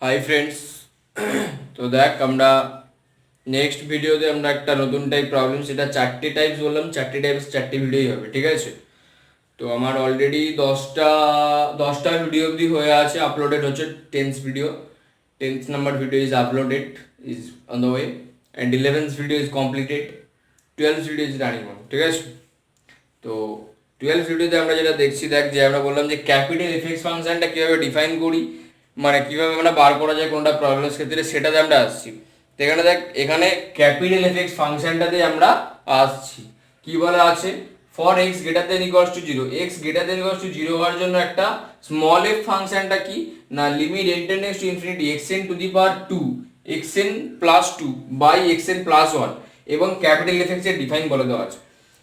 Hi friends. তো দেখ আমরা নেক্সট ভিডিওতে আমরা একটা নতুন টাইপ প্রবলেম, সেটা চারটে টাইপস বললাম, চারটে টাইপস চারটে ভিডিওই হবে, ঠিক আছে? তো আমার অলরেডি দশটা ভিডিও অবধি হয়ে আছে, আপলোডেড হচ্ছে 10th video, 10th number video is uploaded, is on the way, and 11th video is completed, 12th video is running on, ঠিক আছে? তো 12th ভিডিওতে আমরা যেটা দেখছি, দেখ যে আমরা বললাম যে ক্যাপিটাল এফএক্স ফাংশনটা কীভাবে ডিফাইন করি, মানে কীভাবে আমরা বার করা যায় কোনটা প্রবলেমের ক্ষেত্রে, সেটাতে আমরা আসছি। তো এখানে দেখ, এখানে ক্যাপিটাল এফএক্স ফাংশনটাতে আমরা আসছি। কি বলা আছে? For X greater than equals to zero, X greater than equals to zero হওয়ার জন্য একটা স্মল এফ ফাংশনটা কি না, limit N tends to infinity X N to the power two X N plus two by X N plus one, এবং capital F X এর define বলে দেওয়া আছে।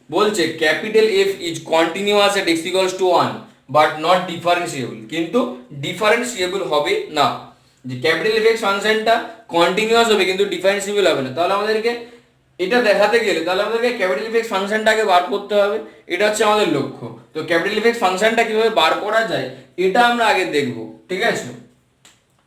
বলছে capital F is continuous at X equals to one but not differentiable, কিন্তু differentiable হবে না। যে ক্যাপিটাল এফ এক্স ফাংশনটা কন্টিনিউয়াস হবে কিন্তু ডিফারেন্সিয়েবল হবে না, তাহলে আমাদেরকে এটা দেখাতে গেলে তাহলে আমাদেরকে ক্যাপিটাল এফ এক্স ফাংশনটাকে বার করতে হবে, এটা হচ্ছে আমাদের লক্ষ্য। তো ক্যাপিটাল এফ এক্স ফাংশনটা কিভাবে বার করা যায় এটা আমরা আগে দেখবো, ঠিক আছে?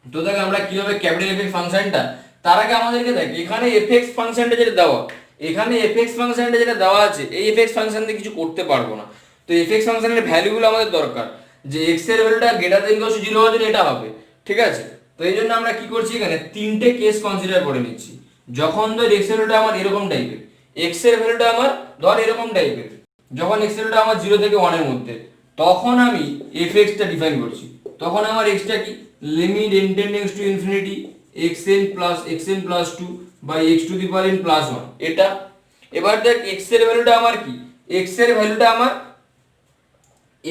তো দেখ আমরা কিভাবে ক্যাপিটাল এফ এক্স ফাংশনটা, তার আগে আমাদেরকে দেখ এখানে এফ এক্স ফাংশনটা যেটা দেওয়া, এখানে এফ এক্স ফাংশনটা যেটা দেওয়া আছে, এই এফ এক্স ফাংশন দিয়ে কিছু করতে পারবো না। তো এফ এক্স ফাংশনের ভ্যালুগুলো আমাদের দরকার, যে এক্স এর ভ্যালুটা greater than equal two zero হওয়ার জন্য এটা হবে, ঠিক আছে? তো এই জন্য আমরা কি করছি, এখানে তিনটে কেস কনসিডার করে নিচ্ছি। যখন ধর এক্স এর ভ্যালুটা আমার এরকম টাইপের, এক্স এর ভ্যালুটা আমার ধর এরকম টাইপের, যখন এক্স এর ভ্যালুটা আমার 0 থেকে 1 এর মধ্যে, তখন আমি এফ এক্সটা ডিফাইন করছি। তখন আমার এক্সটা কি, limit n tends to infinity xn plus 2 by x to the power n plus 1, এটা। এবার দেখ x এর ভ্যালুটা আমার কি, x এর ভ্যালুটা আমার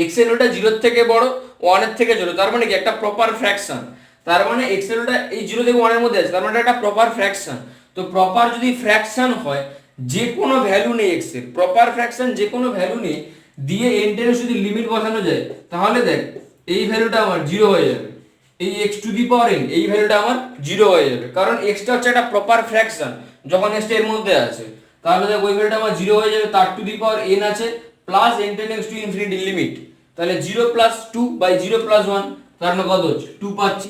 x এর ভ্যালুটা 0 থেকে বড় 1 এর থেকে ছোট, তার মানে কি একটা প্রপার ফ্র্যাকশন। তার মানে x এর ভ্যালুটা এই 0 থেকে 1 এর মধ্যে আছে, তার মানে একটা প্রপার ফ্র্যাকশন। তো প্রপার যদি ফ্র্যাকশন হয়, যে কোনো ভ্যালু নেই x এর, প্রপার ফ্র্যাকশন যে কোনো ভ্যালু নেই দিয়ে n টেনে যদি লিমিট বসানো যায়, তাহলে দেখ এই ভ্যালুটা আমার 0 হয়ে যাবে, এই x to the power n এই ভ্যালুটা আমার 0 হয়ে যাবে, কারণ x টা হচ্ছে একটা প্রপার ফ্র্যাকশন যখন x টা এর মধ্যে আছে। তাহলে দেখ ওই ভ্যালুটা আমার 0 হয়ে যাবে, তার টু দি পাওয়ার n আছে plus n tends to infinity limit, তাহলে 0 প্লাস 2 বাই 0 প্লাস 1, তার মানে কত হচ্ছে 2 পাচ্ছি।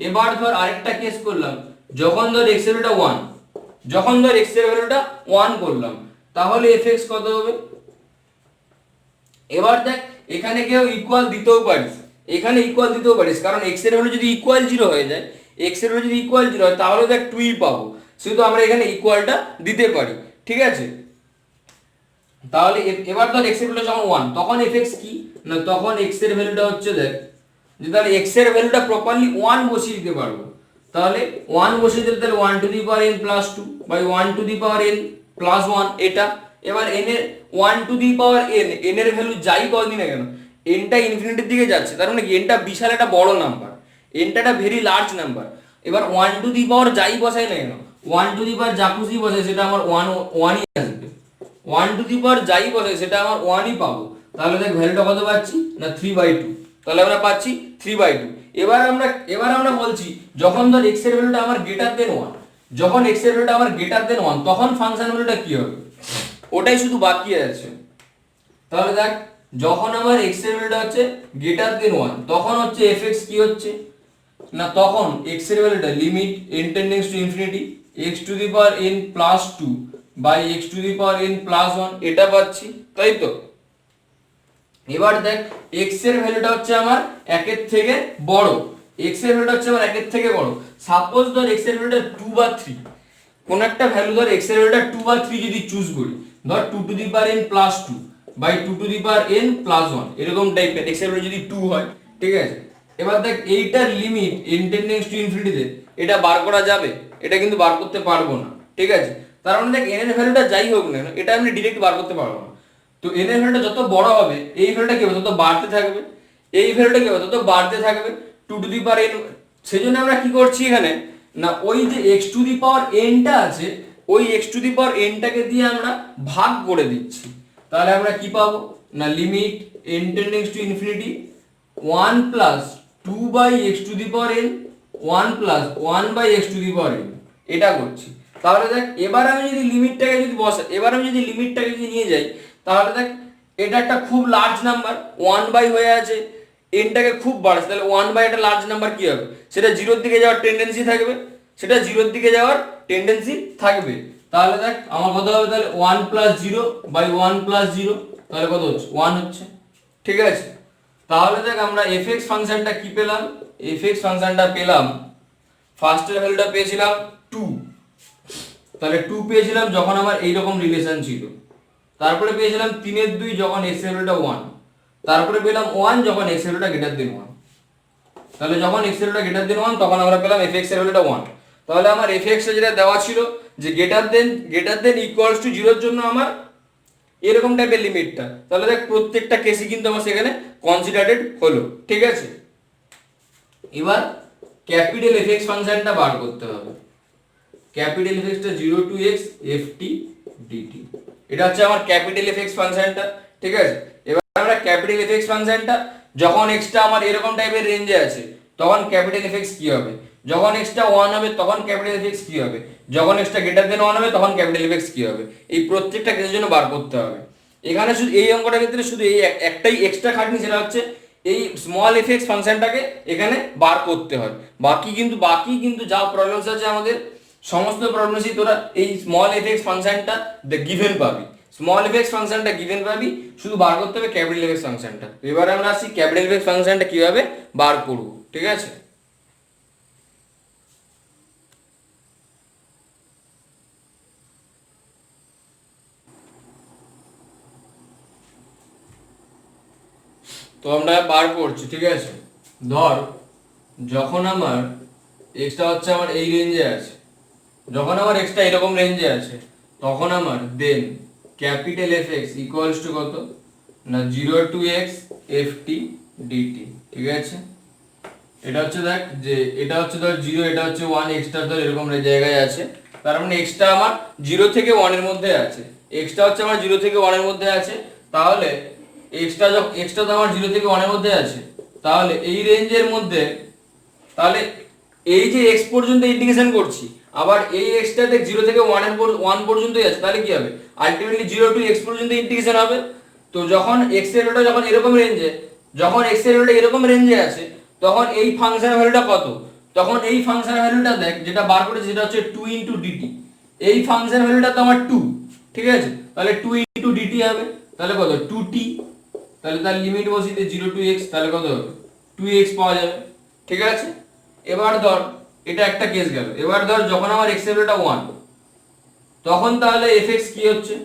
এবার ধর আরেকটা কেস করলাম, যখন ধর x এর ভ্যালুটা 1, যখন ধর x এর ভ্যালুটা 1 করলাম, তাহলে fx কত হবে? এবার দেখ এখানে কেউ ইকুয়াল দিতেও পারিস, এখানে ইকুয়াল দিতেও পারিস, কারণ x এর ভ্যালু যদি ইকুয়াল 0 হয়ে যায়, x এর ভ্যালু যদি ইকুয়াল 0 হয়, তাহলে দেখ 2ই পাবো, শুধু আমরা এখানে ইকুয়ালটা দিতে পারি, ঠিক আছে? তাহলে এবার ধর x এর ভ্যালু যখন 1, তখন fx কি না, তখন x এর ভ্যালুটা হচ্ছে দেখ, যে তাহলে x এর ভ্যালুটা প্রপারলি 1 বসিয়ে দিতে পারবো, তাহলে 1 বসিয়ে দিলে তাহলে 1 to the power n plus 2 by 1 to the power n plus 1, এটা। এবার n এর 1 to the power n, n এর ভ্যালু যাই করি না কেন, n টা ইনফিনিটির দিকে যাচ্ছে, তার মানে n টা বিশাল একটা বড় নাম্বার, n টা একটা ভেরি লার্জ নাম্বার। এবার 1 টু দি পাওয়ার যাই বসাই না কেন, 1 টু দি পাওয়ার যা খুশি বসাই সেটা আমার 1ই আসবে, 1 টু দি পাওয়ার যাই বসাই সেটা আমার 1ই পাবো। তাহলে দেখ ভ্যালুটা কত পাচ্ছি না 3/2, তাহলে আমরা পাচ্ছি 3/2। এবার আমরা বলছি যখন ধর x এর ভ্যালুটা আমার গ্রেটার দেন 1, যখন x এর ভ্যালুটা আমার গ্রেটার দেন 1, তখন ফাংশন ভ্যালুটা কি হবে, ওটাই শুধু বাকি আছে। তাহলে দেখ যখন আমার x এর ভ্যালুটা হচ্ছে গ্রেটার দেন 1, তখন হচ্ছে fx কি হচ্ছে না, তখন x এর ভ্যালুটা limit n tends to infinity x to the power n plus 2 by x to the power n plus 1, এটা পাচ্ছি, তাই তো? এবার দেখ x এর ভ্যালুটা হচ্ছে আমার 1 এর থেকে বড়, x এর ভ্যালুটা হচ্ছে আমার 1 এর থেকে বড়। সাপোজ ধর x এর ভ্যালুটা 2 বা 3, কোন একটা ভ্যালু ধর x এর ভ্যালুটা 2 বা 3 যদি চুজ করি, ধর 2 to the power n plus 2 by 2 to the power n plus 1, এরকম টাইপের x এর ভ্যালু যদি 2 হয়, ঠিক আছে? এবার দেখ এইটার লিমিট n টেন্ডেন্স টু ইনফিনিটিতে এটা বার করা যাবে, এটা কিন্তু বার করতে পারবো না, ঠিক আছে? তার মানে দেখ n এর ভ্যালুটা যাই হোক না, এটা আমি ডাইরেক্ট বার করতে পারবো না। তো n এর ভ্যালুটা যত বড় হবে, এই ভ্যালুটা কি হবে তত বাড়তে থাকবে, এই ভ্যালুটা কি হবে তত বাড়তে থাকবে 2 টু দি পাওয়ার n। সেজন্য আমরা কি করছি এখানে না, ওই যে x to the power n টা আছে, ওই x to the power n টাকে দিয়ে আমরা ভাগ করে দিচ্ছি। তাহলে আমরা কি পাবো না, limit n tends to infinity 1 plus 2 by x to the power n 1 plus 1 by x to the power n, এটা করছি। তাহলে দেখ এবার আমি যদি লিমিটটাকে যদি বসাই, এবার আমি যদি লিমিটটাকে যদি নিয়ে যাই, তাহলে দেখ এটা একটা খুব লার্জ নাম্বার 1 বাই হয়ে আছে, এনটাকে খুব বাড়াচ্ছে, তাহলে 1 বাই একটা লার্জ নাম্বার কি হবে, সেটা জিরোর দিকে যাওয়ার টেন্ডেন্সি থাকবে, সেটা জিরোর দিকে যাওয়ার টেন্ডেন্সি থাকবে। তাহলে দেখ আমার কত হবে, তাহলে 1 প্লাস 0 বাই 1 প্লাস 0, তাহলে কত হচ্ছে 1 হচ্ছে, ঠিক আছে। তাহলে দেখ আমরা এফএক্স ফাংশনটা কি পেলাম, এফএক্স ফাংশনটা পেলাম, ফার্স্টের ভ্যালুটা পেয়েছিলাম 2, তাহলে 2 পেয়েছিলাম যখন আমার এইরকম রিলেশন ছিল, তারপরে পেয়েছিলাম 3/2 যখন x এর ভ্যালুটা 1, তারপরে পেলাম 1 যখন x এর ভ্যালুটা গ্রেটার দেন 1, তাহলে যখন x এর ভ্যালুটা গ্রেটার দেন 1 তখন আমরা পেলাম fx এর ভ্যালুটা 1। তাহলে আমার fx এর যেটা দেওয়া ছিল যে গ্রেটার দেন ইকুয়ালস টু 0 এর জন্য আমার এরকম টাইপের লিমিটটা, তাহলে দেখ প্রত্যেকটা কেসই কিন্তু আমার সেখানে কনসিডারেড হলো, ঠিক আছে। এবার ক্যাপিটাল fx ফাংশনটা বার করতে হবে, ক্যাপিটাল fxটা 0 টু x ft dt, এটা হচ্ছে আমার ক্যাপিটাল fx ফাংশনটা, ঠিক আছে। এবার আমরা ক্যাপিটাল fx ফাংশনটা যখন x টা আমার এরকম টাইপের রেঞ্জে আছে তখন ক্যাপিটাল fx কি হবে, যখন x টা 1 হবে তখন ক্যাপিটাল fx কি হবে, যখন x টা গ্রেটার দেন 1 হবে তখন ক্যাপিটাল fx কি হবে, এই প্রত্যেকটা কেসের জন্য বার করতে হবে। এখানে শুধু এই অঙ্কটার ক্ষেত্রে শুধু এই একটাই এক্সট্রা খাটনি, সেটা হচ্ছে এই স্মল fx ফাংশনটাকে এখানে বার করতে হয়, বাকি কিন্তু যা প্রবলেমস আছে আমাদের সমস্ত প্রবলেমসই তোরা এই স্মল fx ফাংশনটা গিভেন পাবি, স্মল fx ফাংশনটা গিভেন পাবি, শুধু বার করতে হবে ক্যাপিটাল fx ফাংশনটা। এবারে আমরা আসি ক্যাপিটাল fx ফাংশনটা কিভাবে বার করব, ঠিক আছে। তো আমরা বার করছি, ঠিক আছে। ধর যখন আমার এক্সটা হচ্ছে আমার এই রেঞ্জে আছে, যখন আমার এক্সটা এরকম রেঞ্জে আছে তখন আমার দেন ক্যাপিটাল fx ইকুয়ালস টু কত না 0 টু x ft dt, ঠিক আছে। এটা হচ্ছে দেখ যে এটা হচ্ছে ধর 0, এটা হচ্ছে 1, এক্সটা ধর এরকম জায়গায় আছে, তার মানে এক্সটা আমার 0 থেকে 1 এর মধ্যে আছে, এক্সটা হচ্ছে আমার 0 থেকে 1 এর মধ্যে আছে, তাহলে এক্সটা তো আমার 0 থেকে 1 এর মধ্যে আছে, তাহলে এই রেঞ্জের মধ্যে, তাহলে এই যে x পর্যন্ত ইন্টিগ্রেশন করছি, আবার এই এক্সটা দেখ 0 থেকে 1 পর্যন্তই আছে, তাহলে কি হবে আলটিমেটলি 0 টু x পর্যন্ত ইন্টিগ্রেশন হবে। তো যখন x এর ভ্যালুটা যখন এরকম রেঞ্জে, যখন x এর ভ্যালুটা এরকম রেঞ্জে আছে তখন এই ফাংশনের ভ্যালুটা কত, তখন এই ফাংশনের ভ্যালুটা দেখ যেটা বার করেছি সেটা হচ্ছে 2 ইনটু dt, এই ফাংশনের ভ্যালুটা তো আমার 2, ঠিক আছে, তাহলে 2 ইনটু dt হবে, তাহলে কত 2t, তাহলে তার লিমিট বসিয়ে 0 টু x, তাহলে কত হবে 2x পাওয়া যাবে, ঠিক আছে। এবার ধর এটা একটা কেস গেল, এবার ধর যখন আমার x এর ভ্যালুটা 1 তখন তাহলে fx কি হচ্ছে,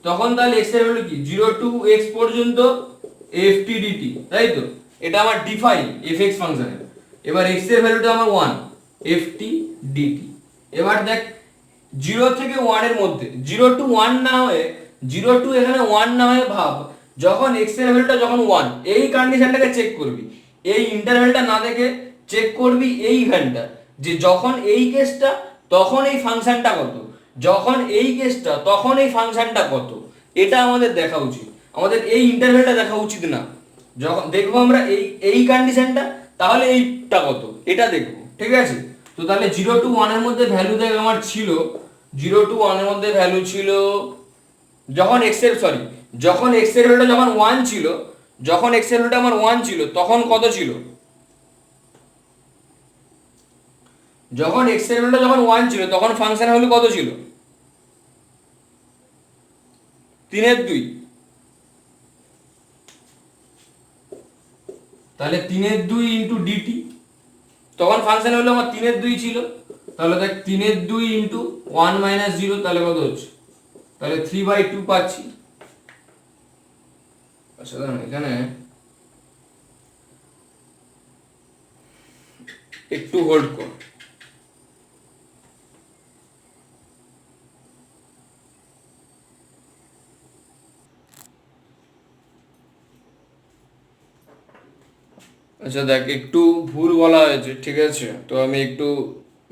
তখন তাহলে x এর ভ্যালু কি 0 টু x পর্যন্ত ft dt, তাই তো, এটা আমার ডিফাইন fx ফাংশনের। এবার x এর ভ্যালুটা আমার 1 ft dt। এবার দেখ 0 থেকে 1 এর মধ্যে 0 টু 1 না হয়ে 0 টু এখানে 1 না হয়ে ভাব যখন x এর ভ্যালুটা যখন 1, এই কন্ডিশনটাকে চেক করবি, এই ইন্টারভ্যালটা না দেখে চেক করবি এই ভ্যালুটা, যে যখন এই কেসটা তখন এই ফাংশনটা কত, যখন এই কেসটা তখন এই ফাংশনটা কত, এটা আমাদের দেখা উচিত, আমাদের এই ইন্টারভ্যালটা দেখা উচিত না। যখন দেখবো আমরা এই কন্ডিশনটা, তাহলে এইটা কত এটা দেখবো, ঠিক আছে। তো তাহলে 0 টু 1 এর মধ্যে ভ্যালু দেখ আমার ছিল, 0 টু 1 এর মধ্যে ভ্যালু ছিল যখন যখন x এর ভ্যালুটা যখন 1 ছিল, যখন x এর ভ্যালুটা আমার 1 ছিল তখন কত ছিল, যখন x এর ভ্যালুটা যখন 1 ছিল তখন ফাংশন ভ্যালু কত ছিল 3/2, তাহলে 3/2 ইনটু dt, তখন ফাংশন হলো আমার 3/2 ছিল, তাহলে দেখ 3/2 ইনটু 1 মাইনাস 0, তাহলে কত হচ্ছে, তাহলে 3/2 পাচ্ছি। আচ্ছা দাঁড়ান এখানে একটু হোল্ড কর, আচ্ছা দেখ একটু ভুল বলা হয়েছে, ঠিক আছে, তো আমি একটু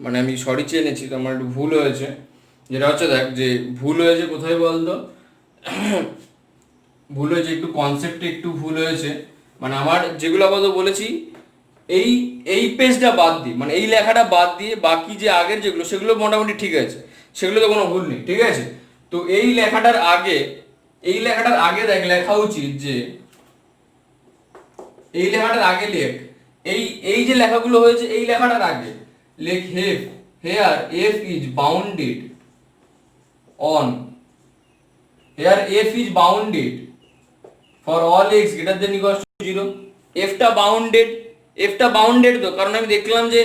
মানে আমি সরি চেয়ে নিচ্ছি, তো আমার একটু ভুল হয়েছে, যেটা হচ্ছে দেখ যে ভুল হয়েছে কোথায় বলতো, ভুল হয়েছে একটু কনসেপ্টে একটু ভুল হয়েছে, মানে আমার যেগুলো আপাতত বলেছি এই এই পেজটা বাদ দিয়ে, মানে এই লেখাটা বাদ দিয়ে বাকি যে আগের যেগুলো সেগুলো মোটামুটি ঠিক আছে, সেগুলো তো কোনো ভুল নেই, ঠিক আছে। তো এই লেখাটার আগে দেখ লেখা উচিত যে এই লেখাটার আগে লেখ, এই এই যে লেখাগুলো হয়েছে এই লেখাটার আগে লেখ হেফ, here F is bounded on, here F is bounded for all X greater than equal to 0। এফটা বাউন্ডেড, এফটা বাউন্ডেড তো কারণ আমি দেখলাম যে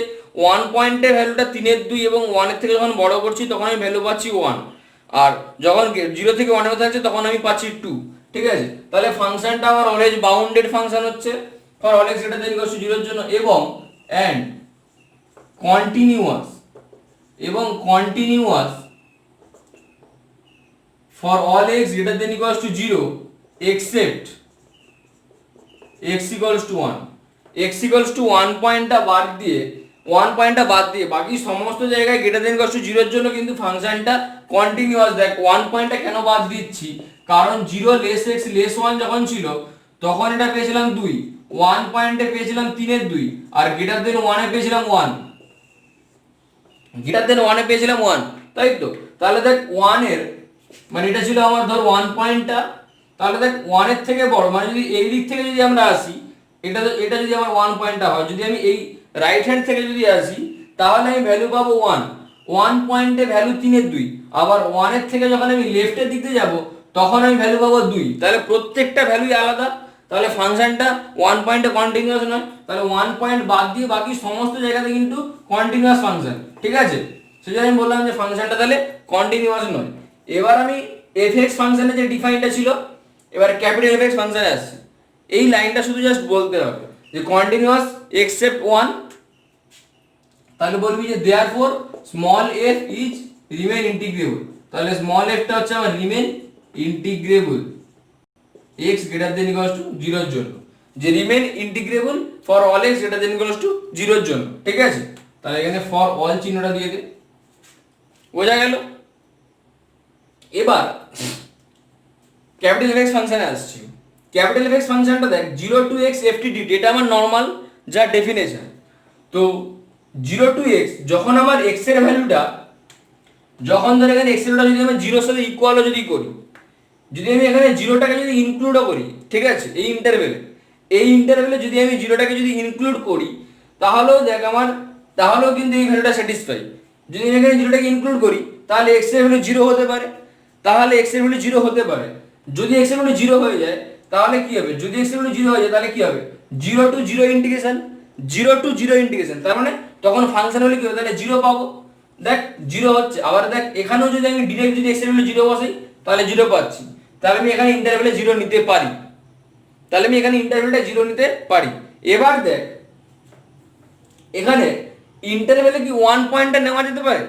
1 পয়েন্টের ভ্যালুটা 3/2 এবং 1 এর থেকে যখন বড় করছি তখন আমি ভ্যালু পাচ্ছি 1, আর যখন 0 থেকে 1 এ থাকছে তখন আমি পাচ্ছি 2। ঠিক আছে, তাহলে ফাংশনটা আমার অলওয়েজ বাউন্ডেড ফাংশন হচ্ছে for all X greater than equal to 0 এর জন্য, এবং এন্ড কন্টিনিউয়াস, এবং continuous for all x greater than equals to 0 except x equals to 1, x equals to 1 পয়েন্টটা বাদ দিয়ে, 1 পয়েন্টটা বাদ দিয়ে বাকি সমস্ত জায়গায় গ্রেটার দেন ইকুয়াল টু 0 এর জন্য কিন্তু ফাংশনটা কন্টিনিউয়াস। দেখ 1 পয়েন্টটা কেন বাদ দিচ্ছি, কারণ 0 লেস x লেস 1 যখন ছিল তখন এটা পেয়েছিলাম 2, 1 পয়েন্টে পেয়েছিলাম 3/2, আর গ্রেটার দেন 1 এ পেয়েছিলাম 1, গ্রেটার দেন 1 এ পেয়েছিলাম 1, তাই তো। তাহলে দেখ 1 এর মানে এটা ছিল আমার ধর 1 পয়েন্টটা, তাহলে দেখ 1 এর থেকে বড় মানে যদি এই দিক থেকে যদি আমরা আসি, এটা যদি আমার 1 পয়েন্টটা হয়, যদি আমি এই রাইট হ্যান্ড থেকে যদি আসি তাহলে আমি ভ্যালু পাবো 1, 1 পয়েন্টে ভ্যালু 3/2, আবার 1 এর থেকে যখন আমি লেফটের দিকে যাব তখন আমি ভ্যালু পাবো 2, তাহলে প্রত্যেকটা ভ্যালুই আলাদা। তাহলে ফাংশনটা 1 পয়েন্টে কন্টিনিউয়াস নয়, তাহলে 1 পয়েন্ট বাদ দিয়ে বাকি সমস্ত জায়গাতে কিন্তু কন্টিনিউয়াস ফাংশন। ঠিক আছে, সেজন্য আমি বললাম যে ফাংশনটা তাহলে কন্টিনিউয়াস নয়। এবার আমি fx ফাংশনের যে ডিফাইনটা ছিল, এবার ক্যাপিটাল fx ফাংশনে আসছে, এই লাইনটা শুধু জাস্ট বলতে হবে যে কন্টিনিউয়াস এক্সেপ্ট 1, তাহলে বলবি যে therefore small f is remain integrable, তাহলে স্মল f টা হচ্ছে আমার remain integrable x greater than equal to 0 এর জন্য, যে remain integrable for all x greater than equal to 0 এর জন্য। ঠিক আছে, তাহলে এখানে ফর অল চিহ্নটা দিয়ে দে, বোঝা গেল। এবার ক্যাপিটাল এফ এক্স ফাংশনে আসছি, ক্যাপিটাল এফ এক্স ফাংশনটা দেখ 0 to x ft এটা আমার নরমাল যা ডেফিনেশন। তো 0 to x যখন আমার x এর ভ্যালুটা, যখন ধর এখানে x এর ভ্যালুটা যদি আমি 0 এর সাথে ইকুয়ালও যদি করি, যদি আমি এখানে 0টাকে যদি ইনক্লুডও করি, ঠিক আছে, এই ইন্টারভ্যালে যদি আমি 0টাকে যদি ইনক্লুড করি তাহলেও দেখ আমার, তাহলেও কিন্তু এই ভ্যালুটা স্যাটিসফাই। যদি আমি এখানে 0টাকে ইনক্লুড করি তাহলে x এর ভ্যালু 0 হতে পারে, তাহলে x এর ভ্যালু 0 হতে পারে। যদি x এর ভ্যালু 0 হয়ে যায় তাহলে কি হবে, যদি x এর ভ্যালু 0 হয়ে যায় তাহলে কি হবে, 0 to 0 ইন্টিগ্রেশন, 0 to 0 ইন্টিগ্রেশন, তার মানে তখন ফাংশন হলে কি হবে, তাহলে 0 পাবো। দেখ 0 হচ্ছে, আবার দেখ এখানেও যদি আমি ডিরেক্ট যদি x এর ভ্যালু 0 বসাই তাহলে 0 পাচ্ছি, তাহলে আমি এখানে ইন্টারভ্যালে 0 নিতে পারি, তাহলে আমি এখানে ইন্টারভ্যালটা 0 নিতে পারি। এবার দেখ এখানে ইন্টারভ্যালে কি 1 পয়েন্টটা নেওয়া যেতে পারে,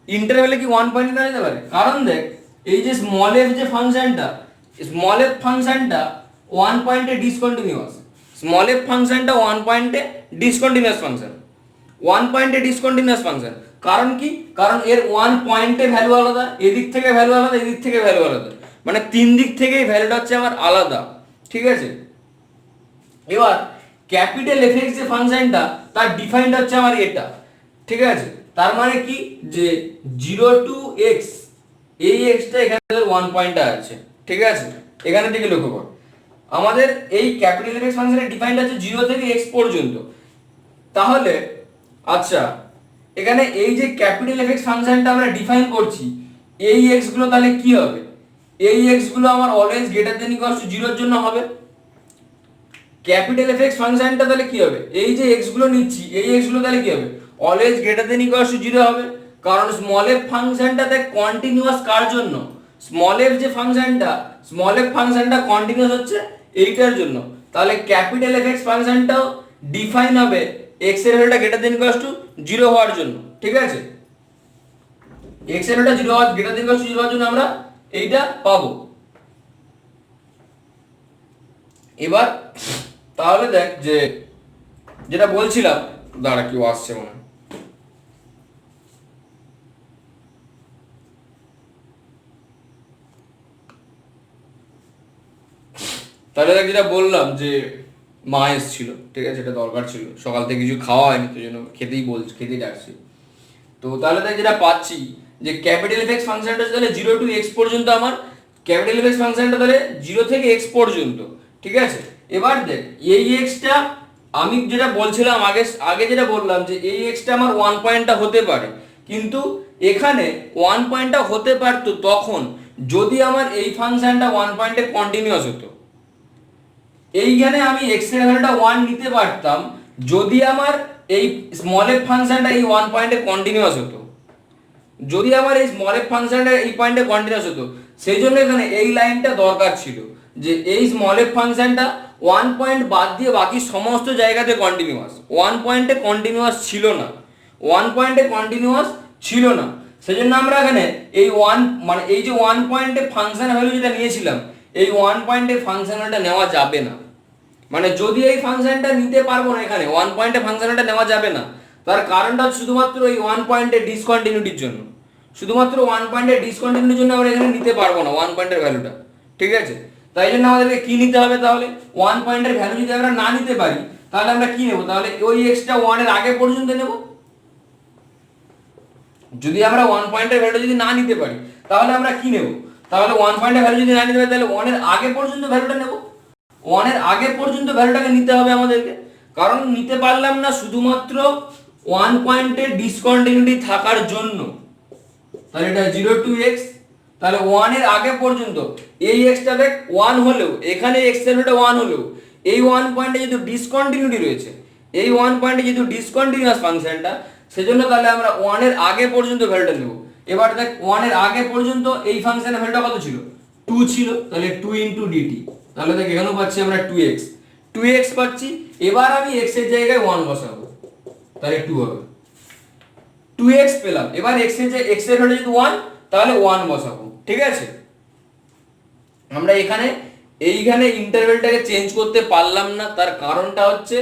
ইন্টারভ্যালে কি 1 পয়েন্ট নেওয়া যেতে পারে, কারণ দেখ এই যে স্মল f যে ফাংশনটা, স্মল f ফাংশনটা 1 পয়েন্টে ডিসকন্টিনিউয়াস, স্মল f ফাংশনটা 1 পয়েন্টে ডিসকন্টিনিউয়াস ফাংশন, 1 পয়েন্টে ডিসকন্টিনিউয়াস ফাংশন। কারণ কি, কারণ এর 1 পয়েন্টে ভ্যালু আলাদা, এদিক থেকে ভ্যালু আলাদা, এদিক থেকে ভ্যালু আলাদা, মানে তিন দিক থেকেই ভ্যালুটা হচ্ছে আমার আলাদা। ঠিক আছে, এবার ক্যাপিটাল এফ এক্স যে ফাংশনটা তার ডিফাইন্ড হচ্ছে আমার এটা। ঠিক আছে, তার মানে কি যে 0 to x, এই এক্সটা এখানে 1 পয়েন্টটা আছে। ঠিক আছে, এখানে থেকে লক্ষ্য কর আমাদের এই ক্যাপিটাল এফ এক্স ফাংশনের ডিফাইন্ড আছে 0 থেকে x পর্যন্ত। তাহলে আচ্ছা এখানে এই যে ক্যাপিটাল এফ এক্স ফাংশনটা আমরা ডিফাইন করছি, এই x গুলো তাহলে কি হবে, এই x গুলো আমার always greater than equal to 0 এর জন্য হবে। ক্যাপিটাল এফ এক্স ফাংশনটা তাহলে কি হবে, এই যে x গুলো নিচ্ছি এই x গুলো তাহলে কি হবে, always greater than equal to 0 হবে, কারণ স্মল f ফাংশনটাতে কন্টিনিউয়াস কার জন্য, স্মল f যে ফাংশনটা, স্মল f ফাংশনটা কন্টিনিউয়াস হচ্ছে এইটার জন্য। তাহলে ক্যাপিটাল এফ এক্স ফাংশনটাও ডিফাইন হবে x এর ভ্যালুটা গ্রেটার দেন ইকুয়াল টু 0 হওয়ার জন্য। ঠিক আছে, x এর ভ্যালুটা 0 হওয়ার গ্রেটার দেন ইকুয়াল টু 0 হওয়ার জন্য আমরা এইটা পাবো। এবার তাহলে দেখ যে যেটা বলছিলাম, দাঁড়া কেউ আসছে মনে হয়, তাহলে দেখ যেটা বললাম যে মা এসেছিল, ঠিক আছে, এটা দরকার ছিল, সকাল থেকে কিছু খাওয়া হয়নি তো জন্য খেতেই ডাকছি। তো তাহলে দেখ যেটা পাচ্ছি যে ক্যাপিটাল এফ এক্স ফাংশনটা তাহলে 0 to x পর্যন্ত, আমার ক্যাপিটাল এফ এক্স ফাংশনটা তাহলে 0 থেকে x পর্যন্ত। ঠিক আছে, এবার দেখ এই এক্সটা আমি যেটা বলছিলাম আগে আগে যেটা বললাম যে এই এক্সটা আমার 1 পয়েন্টটা হতে পারে, কিন্তু এখানে 1 পয়েন্টটা হতে পারতো তখন যদি আমার এই ফাংশনটা 1 পয়েন্টে কন্টিনিউয়াস হতো। এইখানে আমি এক্স এর ভ্যালুটা 1 নিতে পারতাম যদি আমার এই স্মল এফ ফাংশনটা এই 1 পয়েন্টে কন্টিনিউয়াস হতো। যদি আমার এই স্মল এফ ফাংশনটা এই পয়েন্টে কন্টিনিউয়াস হতো, সেই জন্য এখানে এই লাইনটা দরকার ছিল যে এই স্মল এফ ফাংশনটা 1 পয়েন্ট বাদ দিয়ে বাকি সমস্ত জায়গাতে কন্টিনিউয়াস। 1 পয়েন্টে কন্টিনিউয়াস ছিল না, 1 পয়েন্টে কন্টিনিউয়াস ছিল না, সেজন্য আমরা এখানে এই 1 মানে এই যে 1 পয়েন্টে ফাংশন ভ্যালু যেটা নিয়েছিলাম, এই 1 পয়েন্টে ফাংশন ভ্যালুটা নেওয়া যাবে না। মানে যদি এই ফাংশনটা নিতে পারবো না, এখানে 1 পয়েন্টে ফাংশনটা নেওয়া যাবে না, তার কারণটা শুধুমাত্র এই 1 পয়েন্টের ডিসকন্টিনিউটির জন্য। শুধুমাত্র 1 পয়েন্টের ডিসকন্টিনিউটির জন্য আমরা এখানে নিতে পারবো না 1 পয়েন্টের ভ্যালুটা, ঠিক আছে? তাই জন্য আমাদেরকে কি নিতে হবে তাহলে? 1 পয়েন্টের ভ্যালু যদি আমরা না নিতে পারি তাহলে আমরা কি নেব? তাহলে ওই এক্সটা 1 এর আগে পর্যন্ত নেব। যদি আমরা 1 পয়েন্টের ভ্যালু যদি না নিতে পারি তাহলে আমরা কি নেব? তাহলে 1 পয়েন্টের ভ্যালু যদি না নিতে পারি তাহলে 1 এর আগে পর্যন্ত ভ্যালুটা নেব। 1 এর আগে পর্যন্ত ভ্যালুটাকে নিতে হবে আমাদেরকে, কারণ নিতে পারলাম না শুধুমাত্র 1 পয়েন্টের ডিসকন্টিনিউটি থাকার জন্য। তাহলে এটা 0 টু x, তাহলে 1 এর আগে পর্যন্ত এই এক্সটা দেখ 1 হলেও এখানে x এর ভ্যালুটা 1 হলেও এই 1 পয়েন্টে যেহেতু ডিসকন্টিনিউটি রয়েছে, এই 1 পয়েন্টে যেহেতু ডিসকন্টিনিউয়াস ফাংশনটা, সেজন্য তাহলে আমরা 1 এর আগে পর্যন্ত ভ্যালুটা নেব। এবার দেখ 1 এর আগে পর্যন্ত এই ফাংশনের ভ্যালুটা কত ছিল? 2 ছিল, তাহলে 2 ইনটু dt। তাহলে দেখ এখানেও পাচ্ছি আমরা 2x, 2x পাচ্ছি। এবার আমি x এর জায়গায় 1 বসাবো, তাহলে 2 হবে। 2x পেলাম, এবার x এর ভ্যালু যদি 1 তাহলে 1 বসাবো, ঠিক আছে? আমরা এইখানে ইন্টারভ্যালটাকে চেঞ্জ করতে পারলাম না, তার কারণটা হচ্ছে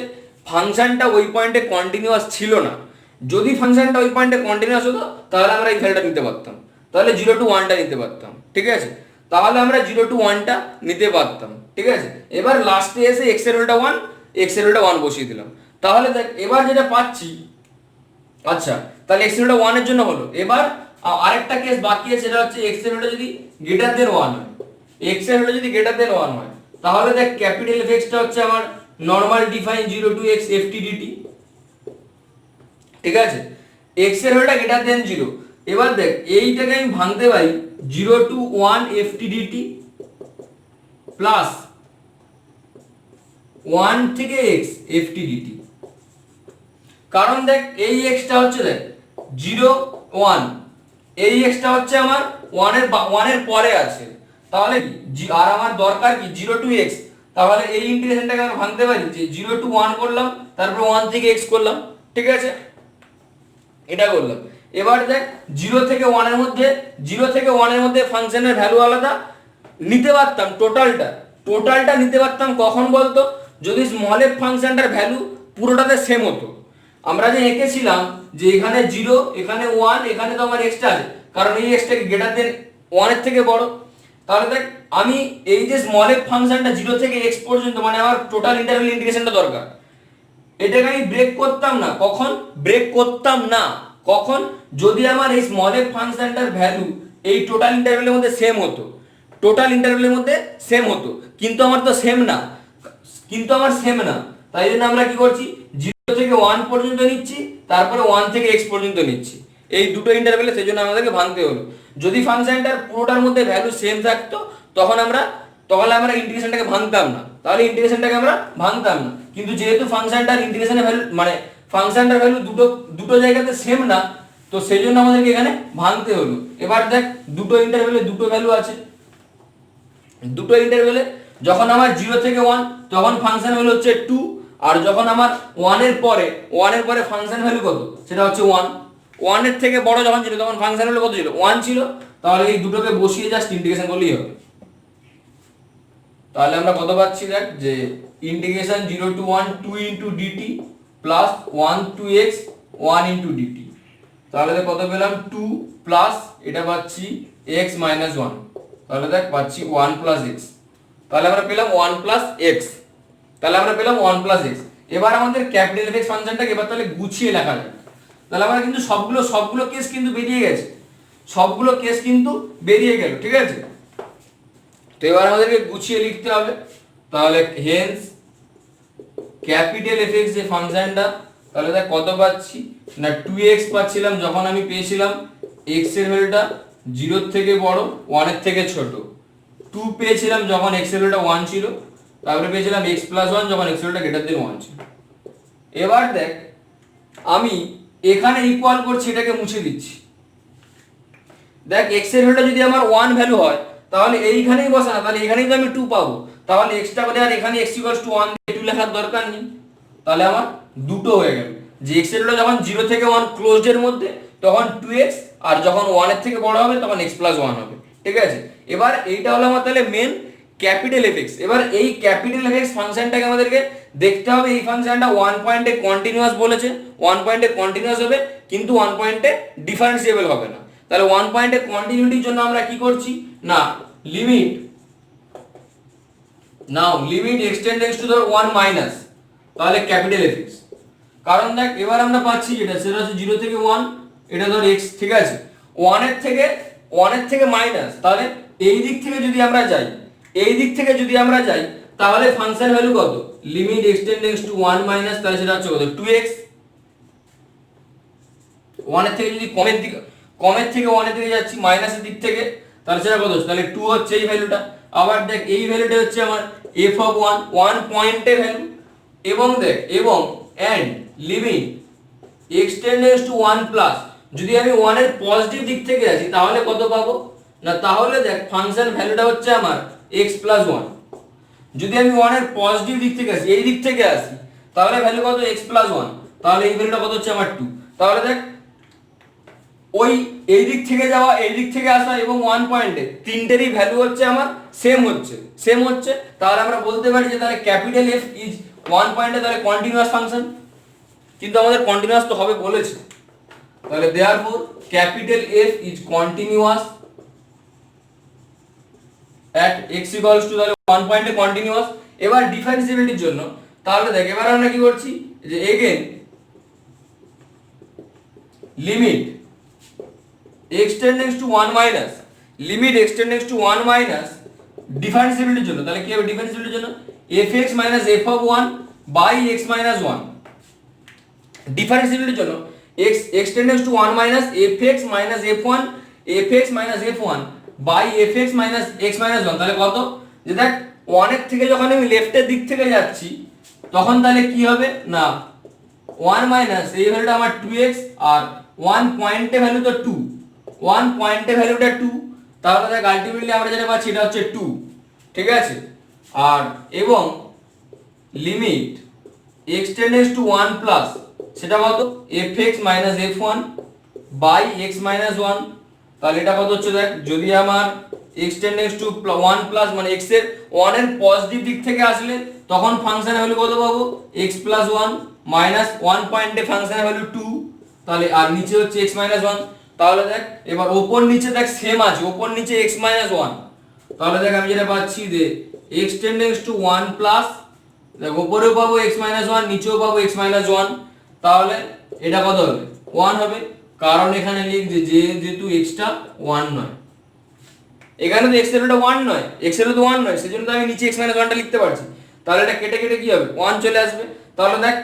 ফাংশনটা ওই পয়েন্টে কন্টিনিউয়াস ছিল না। যদি ফাংশনটা ওই পয়েন্টে কন্টিনিউয়াস হতো তাহলে আমরা এই ভ্যালুটা নিতে পারতাম, তাহলে 0 টু 1টা নিতে পারতাম, ঠিক আছে? তাহলে আমরা 0 টু 1টা নিতে পারতাম, ঠিক আছে? এবার লাস্টে এসে x এর ভ্যালুটা 1, x এর ভ্যালুটা 1 বসিয়ে দিলাম। তাহলে দেখ এবার যেটা পাচ্ছি, আচ্ছা তাহলে x এর ভ্যালুটা 1 এর জন্য হলো। এবার আরেকটা কেস বাকি আছে, সেটা হচ্ছে x এর ভ্যালুটা যদি গ্রেটার দেন 1 হয়, x এর ভ্যালু যদি গ্রেটার দেন 1 হয়, তাহলে দেখ ক্যাপিটাল f টা হচ্ছে আমার normal define 0 to x ft dt, ঠিক আছে? x এর ভ্যালুটা গ্রেটার দেন 0। এবার দেখ এইটাকে আমি ভাঙতে পারি 0 টু 1 ft dt প্লাস 1 থেকে x ft dt। কারণ দেখ এই x টা হচ্ছে দেখ 0 1, এই x টা হচ্ছে আমার 1 এর পরে আছে, তাহলে কি আর আমার দরকার কি 0 টু x, তাহলে এই ইন্টিগ্রেশনটাকে আমরা ভাঙতে পারি যে 0 টু 1 করলাম, তারপর 1 থেকে x করলাম, ঠিক আছে? এটা করলাম। এবার দেখ 0 থেকে 1 এর মধ্যে, 0 থেকে 1 এর মধ্যে ফাংশনের ভ্যালু আলাদা নিতে পারতাম, টোটালটা নিতে পারতাম কখন বলতো? যদি স্মল এফ ফাংশনটার ভ্যালু পুরোটাতে সেম হতো। আমরা যে এঁকেছিলাম যে এখানে 0 এখানে 1 এখানে তো আমার এক্সট্রা আছে, কারণ এই এক্সট্রা গ্রেটার দেন 1 এর থেকে বড়। তাহলে দেখ আমি এই যে স্মল এফ ফাংশনটা 0 থেকে x পর্যন্ত, মানে আমার টোটাল ইন্টারভ্যাল ইন্টিগ্রেশনটা দরকার, এটাকে আমি ব্রেক করতাম না। কখন ব্রেক করতাম না? কখন? যদি আমার এই স্মল এফ ফাংশনটার ভ্যালু এই টোটাল ইন্টারভ্যালের মধ্যে সেম হতো, টোটাল ইন্টারভ্যালের মধ্যে সেম হতো, কিন্তু আমার তো সেম না, তাই জন্য আমরা কি করছি 0 থেকে 1 পর্যন্ত নিচ্ছি, তারপরে 1 থেকে x পর্যন্ত নিচ্ছি, এই দুটো ইন্টারভ্যালে, সেজন্য আমাদেরকে ভাঙতে হলো। যদি ফাংশনটার পুরোটার মধ্যে ভ্যালু সেম থাকতো তখন আমরা ইন্টিগ্রেশনটাকে ভাঙতাম না, তাহলে ইন্টিগ্রেশনটাকে আমরা ভাঙতাম না। কিন্তু যেহেতু ফাংশনটার ইন্টিগ্রেশনের ভ্যালু মানে ফাংশনটার ভ্যালু দুটো জায়গাতে সেম না, তো সেই জন্য আমাদেরকে এখানে ভাঙতে হলো। এবার দেখ দুটো ইন্টারভ্যালে দুটো ভ্যালু আছে, দুটো ইন্টারভ্যালে যখন আমার 0 থেকে 1 তখন ফাংশন ভ্যালু হচ্ছে 2, আর যখন আমার 1 এর পরে ফাংশন ভ্যালু কত? সেটা হচ্ছে 1। 1 এর থেকে বড় যখন ছিল তখন ফাংশন ভ্যালু কত ছিল? 1 ছিল। তাহলে এই দুটোকে বসিয়ে জাস্ট ইন্টিগ্রেশন করলেই হবে। তাহলে আমরা কত পাচ্ছি দেখ যে integration 0 to 1 2 into dt plus 1 to x 1 into dt। তাহলে দেখ কত পেলাম 2 প্লাস এটা পাচ্ছি x মাইনাস 1, তাহলে দেখ পাচ্ছি 1 প্লাস x। তাহলে আমরা পেলাম 1 প্লাস x, এবার আমাদের ক্যাপিটাল f ফাংশনটাকে এবার তাহলে গুছিয়ে লেখা যাবে। তাহলে আমরা কিন্তু সবগুলো কেস কিন্তু বেরিয়ে গেছে, ঠিক আছে? তো এবার আমাদেরকে গুছিয়ে লিখতে হবে। তাহলে হেন্স ক্যাপিটাল এফ এক্স যে ফাংশনটা, তাহলে দেখ কত পাচ্ছি না 2x পাচ্ছিলাম যখন আমি পেয়েছিলাম x এর ভ্যালুটা 0 থেকে বড় 1 এর থেকে ছোট, 2 পেয়েছিলাম যখন x এর ভ্যালুটা 1 ছিল, তারপরে পেয়েছিলাম x + 1 যখন x এর ভ্যালুটা গ্রেটার দেন 1 ছিল। এবার দেখ আমি এখানে ইকুয়াল করছি, এটাকে মুছে দিচ্ছি। দেখ x এর ভ্যালুটা যদি আমার 1 ভ্যালু হয় তাহলে এইখানেই বসা না, তাহলে এখানেই তো আমি 2 পাবো, তাহলে এক্সট্রা করে আর এখানে x = 1 দিয়ে 2 লেখার দরকার নেই, তাহলে আমার দুটো হয়ে গেল যে x এর ভ্যালু যখন 0 থেকে 1 ক্লোজড এর মধ্যে তখন 2x, আর যখন 1 এর থেকে বড় হবে তখন x + 1 হবে, ঠিক আছে। এবার এইটা হলো আমার তাহলে মেন ক্যাপিটাল এফ এক্স। এবার এই ক্যাপিটাল এফ এক্স ফাংশনটাকে আমাদেরকে দেখতে হবে, এই ফাংশনটা 1 পয়েন্টে কন্টিনিউয়াস বলেছে, 1 পয়েন্টে কন্টিনিউয়াস হবে কিন্তু 1 পয়েন্টে ডিফারেন্সিয়েবল হবে না। তাহলে 1 পয়েন্টে কন্টিনিউটির জন্য আমরা কি করছি না লিমিট, নাও লিমিট x টেন্ডেন্স টু ধর 1 মাইনাস, তাহলে ক্যাপিটাল এফ এক্স। কারণ দেখ এবার আমরা পাচ্ছি যেটা সেটা হচ্ছে 0 থেকে 1, এটা ধর x, ঠিক আছে। 1 এর থেকে মাইনাস, তাহলে এই দিক থেকে যদি আমরা যাই, এই দিক থেকে যদি আমরা যাই তাহলে ফাংশন ভ্যালু কত, limit x tends to 1 minus, তাহলে সেটা হচ্ছে কত 2x। 1 এর থেকে যদি কমের থেকে 1 এর দিকে যাচ্ছি মাইনাসের দিক থেকে, তাহলে সেটা কত, তাহলে 2 হচ্ছে এই ভ্যালুটা। আবার দেখ এই ভ্যালুটা হচ্ছে আমার f অফ 1 পয়েন্টের ভ্যালু, এবং দেখ এবং and limit x tends to 1 plus, যদি আমি 1 এর পজিটিভ দিক থেকে আসি তাহলে কত পাবো না, তাহলে দেখ ফাংশন ভ্যালুটা হচ্ছে আমার x + 1। যদি আমি 1 এর পজিটিভ দিক থেকে আসি, এই দিক থেকে আসি, তাহলে ভ্যালু কত x + 1, তাহলে এই ভ্যালুটা কত হচ্ছে আমার 2। তাহলে দেখ ওই এই দিক থেকে যাওয়া, এই দিক থেকে আসা এবং 1 পয়েন্টে তিনটেরই ভ্যালু হচ্ছে আমার সেম হচ্ছে, তাহলে আমরা বলতে পারি যে তাহলে ক্যাপিটাল এফ ইজ 1 পয়েন্টে তাহলে কন্টিনিউয়াস ফাংশন, কিন্তু আমাদের কন্টিনিউয়াস তো হবে বলেছে, তাহলে therefore capital F is continuous at x equals to তাহলে 1 পয়েন্টে কন্টিনিউয়াস। এবার ডিফারেন্সিবিলিটির জন্য তাহলে দেখ এবার আমরা কি করছি যে again limit x tends to 1 minus, limit x tends to 1 minus ডিফারেন্সিবিলিটির জন্য, তাহলে কি হবে ডিফারেন্সিবিলিটির জন্য fx - f of 1 by x - 1, ডিফারেন্সিবিলিটির জন্য x tends to 1 minus fx - f1 by fx - x - 1, তাহলে কত, যে দেখ 1 এর থেকে যখন আমি লেফটের দিক থেকে যাচ্ছি তখন তাহলে কি হবে না 1 মাইনাস এই ভ্যালুটা আমার 2x, আর 1 পয়েন্টে ভ্যালু তো 2, 1 পয়েন্টে ভ্যালুটা 2, তাহলে দেখ আলটিমেটলি আমরা যেটা পাচ্ছি এটা হচ্ছে 2, ঠিক আছে। আর এবং limit x tends to 1 plus, সেটা কত fx - f1 বাই x - 1, তাহলে এটা কত হচ্ছে দেখ যদি আমার x টেন্ডেন্স টু 1 প্লাস মানে x এর 1 এর পজিটিভ দিক থেকে আসলে তখন ফাংশনের ভ্যালু কত পাবো x + 1 মাইনাস 1 পয়েন্টে ফাংশনের ভ্যালু 2, তাহলে আর নিচে হচ্ছে x - 1, তাহলে দেখ এবার ওপর নিচে দেখ সেম আছে, ওপর নিচে x - 1, তাহলে দেখ আমি যেটা পাচ্ছি যে x টেন্ডেন্স টু 1 প্লাস, দেখ উপরেও পাবো x - 1 নিচেও পাবো x - 1, তাহলে এটা কত হবে 1 হবে, কারণ এখানে লিখছি যে যেহেতু x টা 1 নয়, এখানে তো x এর ভ্যালুটা 1 নয়, x এর তো 1 নয়, সেজন্য তো আমি নিচে x - 1 টা লিখতে পারছি, তাহলে এটা কেটে কেটে কি হবে 1 চলে আসবে। তাহলে দেখ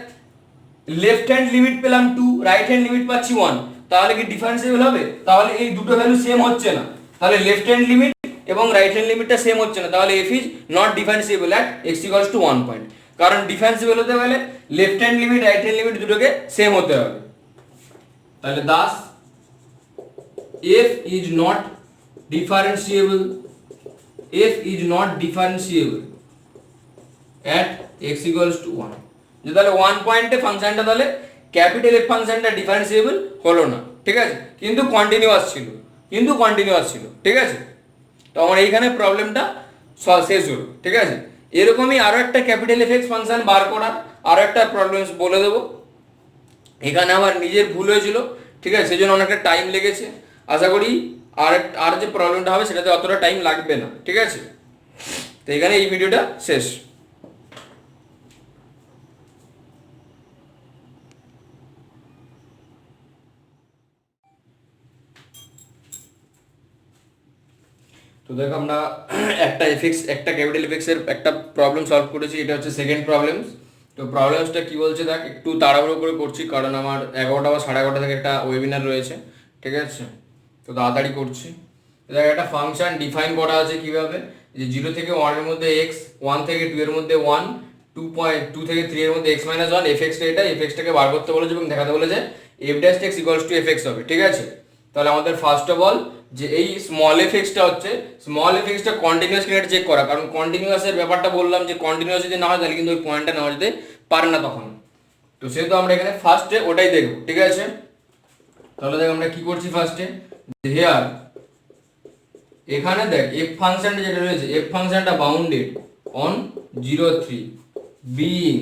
লেফট হ্যান্ড লিমিট পেলাম 2, রাইট হ্যান্ড লিমিট পাচ্ছি 1, তাহলে কি ডিফারেন্সিয়েবল হবে, তাহলে এই দুটো ভ্যালু সেম হচ্ছে না, তাহলে লেফট হ্যান্ড লিমিট এবং রাইট হ্যান্ড লিমিটটা সেম হচ্ছে না, তাহলে f is not differentiable at x = 1 point, কারণ ডিফারেন্সিয়েবল হতে গেলে left hand limit right hand limit দুটোকে সেম হতে হবে। তাহলে Das f is not differentiable, f is not differentiable at x equals to 1, যে তাহলে 1 পয়েন্টে ফাংশনটা তাহলে ক্যাপিটাল এফ ফাংশনটা ডিফারেন্সিয়েবল হলো না, ঠিক আছে, কিন্তু কন্টিনিউয়াস ছিল, ঠিক আছে। তো আমার এইখানে প্রবলেমটা শেষ হলো, ঠিক আছে। এরকমই আরো একটা ক্যাপিটাল এফ এক্স ফাংশন বার করার আরো একটা প্রবলেমস বলে দেবো, এখানে আমার নিজের ভুল হয়েছিল, ঠিক আছে, সেজন্য অনেকটা টাইম লেগেছে, আশা করি আর যে প্রবলেমটা হবে সেটাতে অতটা টাইম লাগবে না, ঠিক আছে। তো এখানে এই ভিডিওটা শেষ। তো দেখো আমরা একটা ক্যাপিটাল এফ এক্স এর একটা প্রবলেম সলভ করেছি, এটা হচ্ছে সেকেন্ড প্রবলেম। তো প্রবলেমসটা কি বলছে দেখ, একটু তাড়াহুড়ো করে করছি কারণ আমার 11টা বা 11:30 থেকে একটা ওয়েবিনার রয়েছে, ঠিক আছে? তো তাড়াতাড়ি করছি। দেখ একটা ফাংশন ডিফাইন করা আছে কিভাবে, যে 0 থেকে 1 এর মধ্যে x, 1 থেকে 2 এর মধ্যে 1, 2 থেকে 3 এর মধ্যে x-1, fx-টা এটা, fx-টাকে বার করতে বলেছে এবং দেখাতে বলেছে f'(x = fx) হবে, ঠিক আছে? তাহলে আমাদের ফার্স্ট অফ অল যে এই স্মল fx-টা হচ্ছে, স্মল fx-টা কন্টিনিউয়াস কিনা চেক করা, কারণ কন্টিনিউয়াসের ব্যাপারটা বললাম যে কন্টিনিউয়াস যদি না হয় তাহলে কিন্তু ওই পয়েন্টটা নেওয়া যেতে পারে না তখন। তো সেহেতু আমরা এখানে ফার্স্টে ওটাই দেখবো, ঠিক আছে? তাহলে দেখ আমরা কি করছি ফার্স্টে, হেয়ার এখানে দেখ f ফাংশনটা যেটা রয়েছে, f ফাংশনটা bounded on 0, 3 being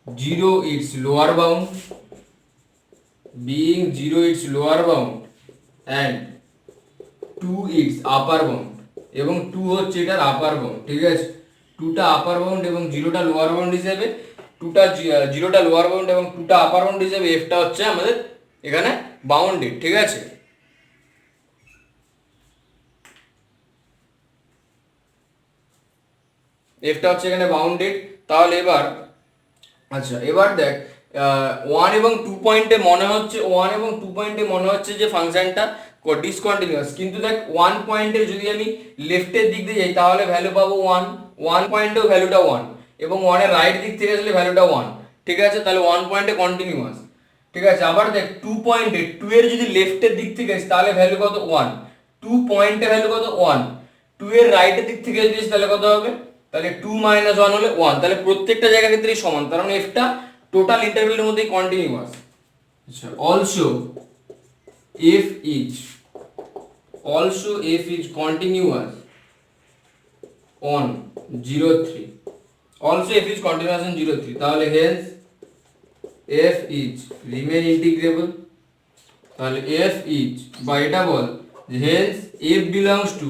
0 its lower bound, being 0 its lower bound and 2 its upper bound, এবং 2 হচ্ছে এটার আপার বাউন্ড, ঠিক আছে? 2টা আপার বাউন্ড এবং 0টা লোয়ার বাউন্ড হিসেবে, 0টা লোয়ার বাউন্ড এবং 2টা আপার বাউন্ড হিসেবে fটা হচ্ছে আমাদের এখানে বাউন্ডেড, ঠিক আছে? fটা হচ্ছে এখানে বাউন্ডেড। তাহলে এবার আচ্ছা এবার দেখ 1 এবং 2 পয়েন্টে মনে হচ্ছে যে ফাংশনটা ডিসকন্টিনিউয়াস, কিন্তু দেখ 1 পয়েন্টে যদি আমি লেফটের দিক দিয়ে যাই তাহলে ভ্যালু পাবো 1 পয়েন্টেও ভ্যালুটা 1, এবং 1 এর রাইট দিক থেকে আসলে ভ্যালুটা 1, ঠিক আছে? তাহলে 1 পয়েন্টে কন্টিনিউয়াস, ঠিক আছে? আবার দেখ 2 পয়েন্টে 2 এর যদি লেফটের দিক থেকে আসি তাহলে ভ্যালু কত 1, 2 পয়েন্টে ভ্যালু কত 1, 2 এর রাইটের দিক থেকে যদি আসি তাহলে কত হবে, তাহলে 2 - 1 হলে 1, তাহলে প্রত্যেকটা জায়গা ক্ষেত্রেই সমান, কারণ fটা টোটাল ইন্টারভ্যালের মধ্যেই কন্টিনিউয়াস। আচ্ছা also f is continuous on 0, 3, also f is continuous on 0, 3, তাহলে hence f is remain integrable, তাহলে f is বা এটা বল hence f belongs to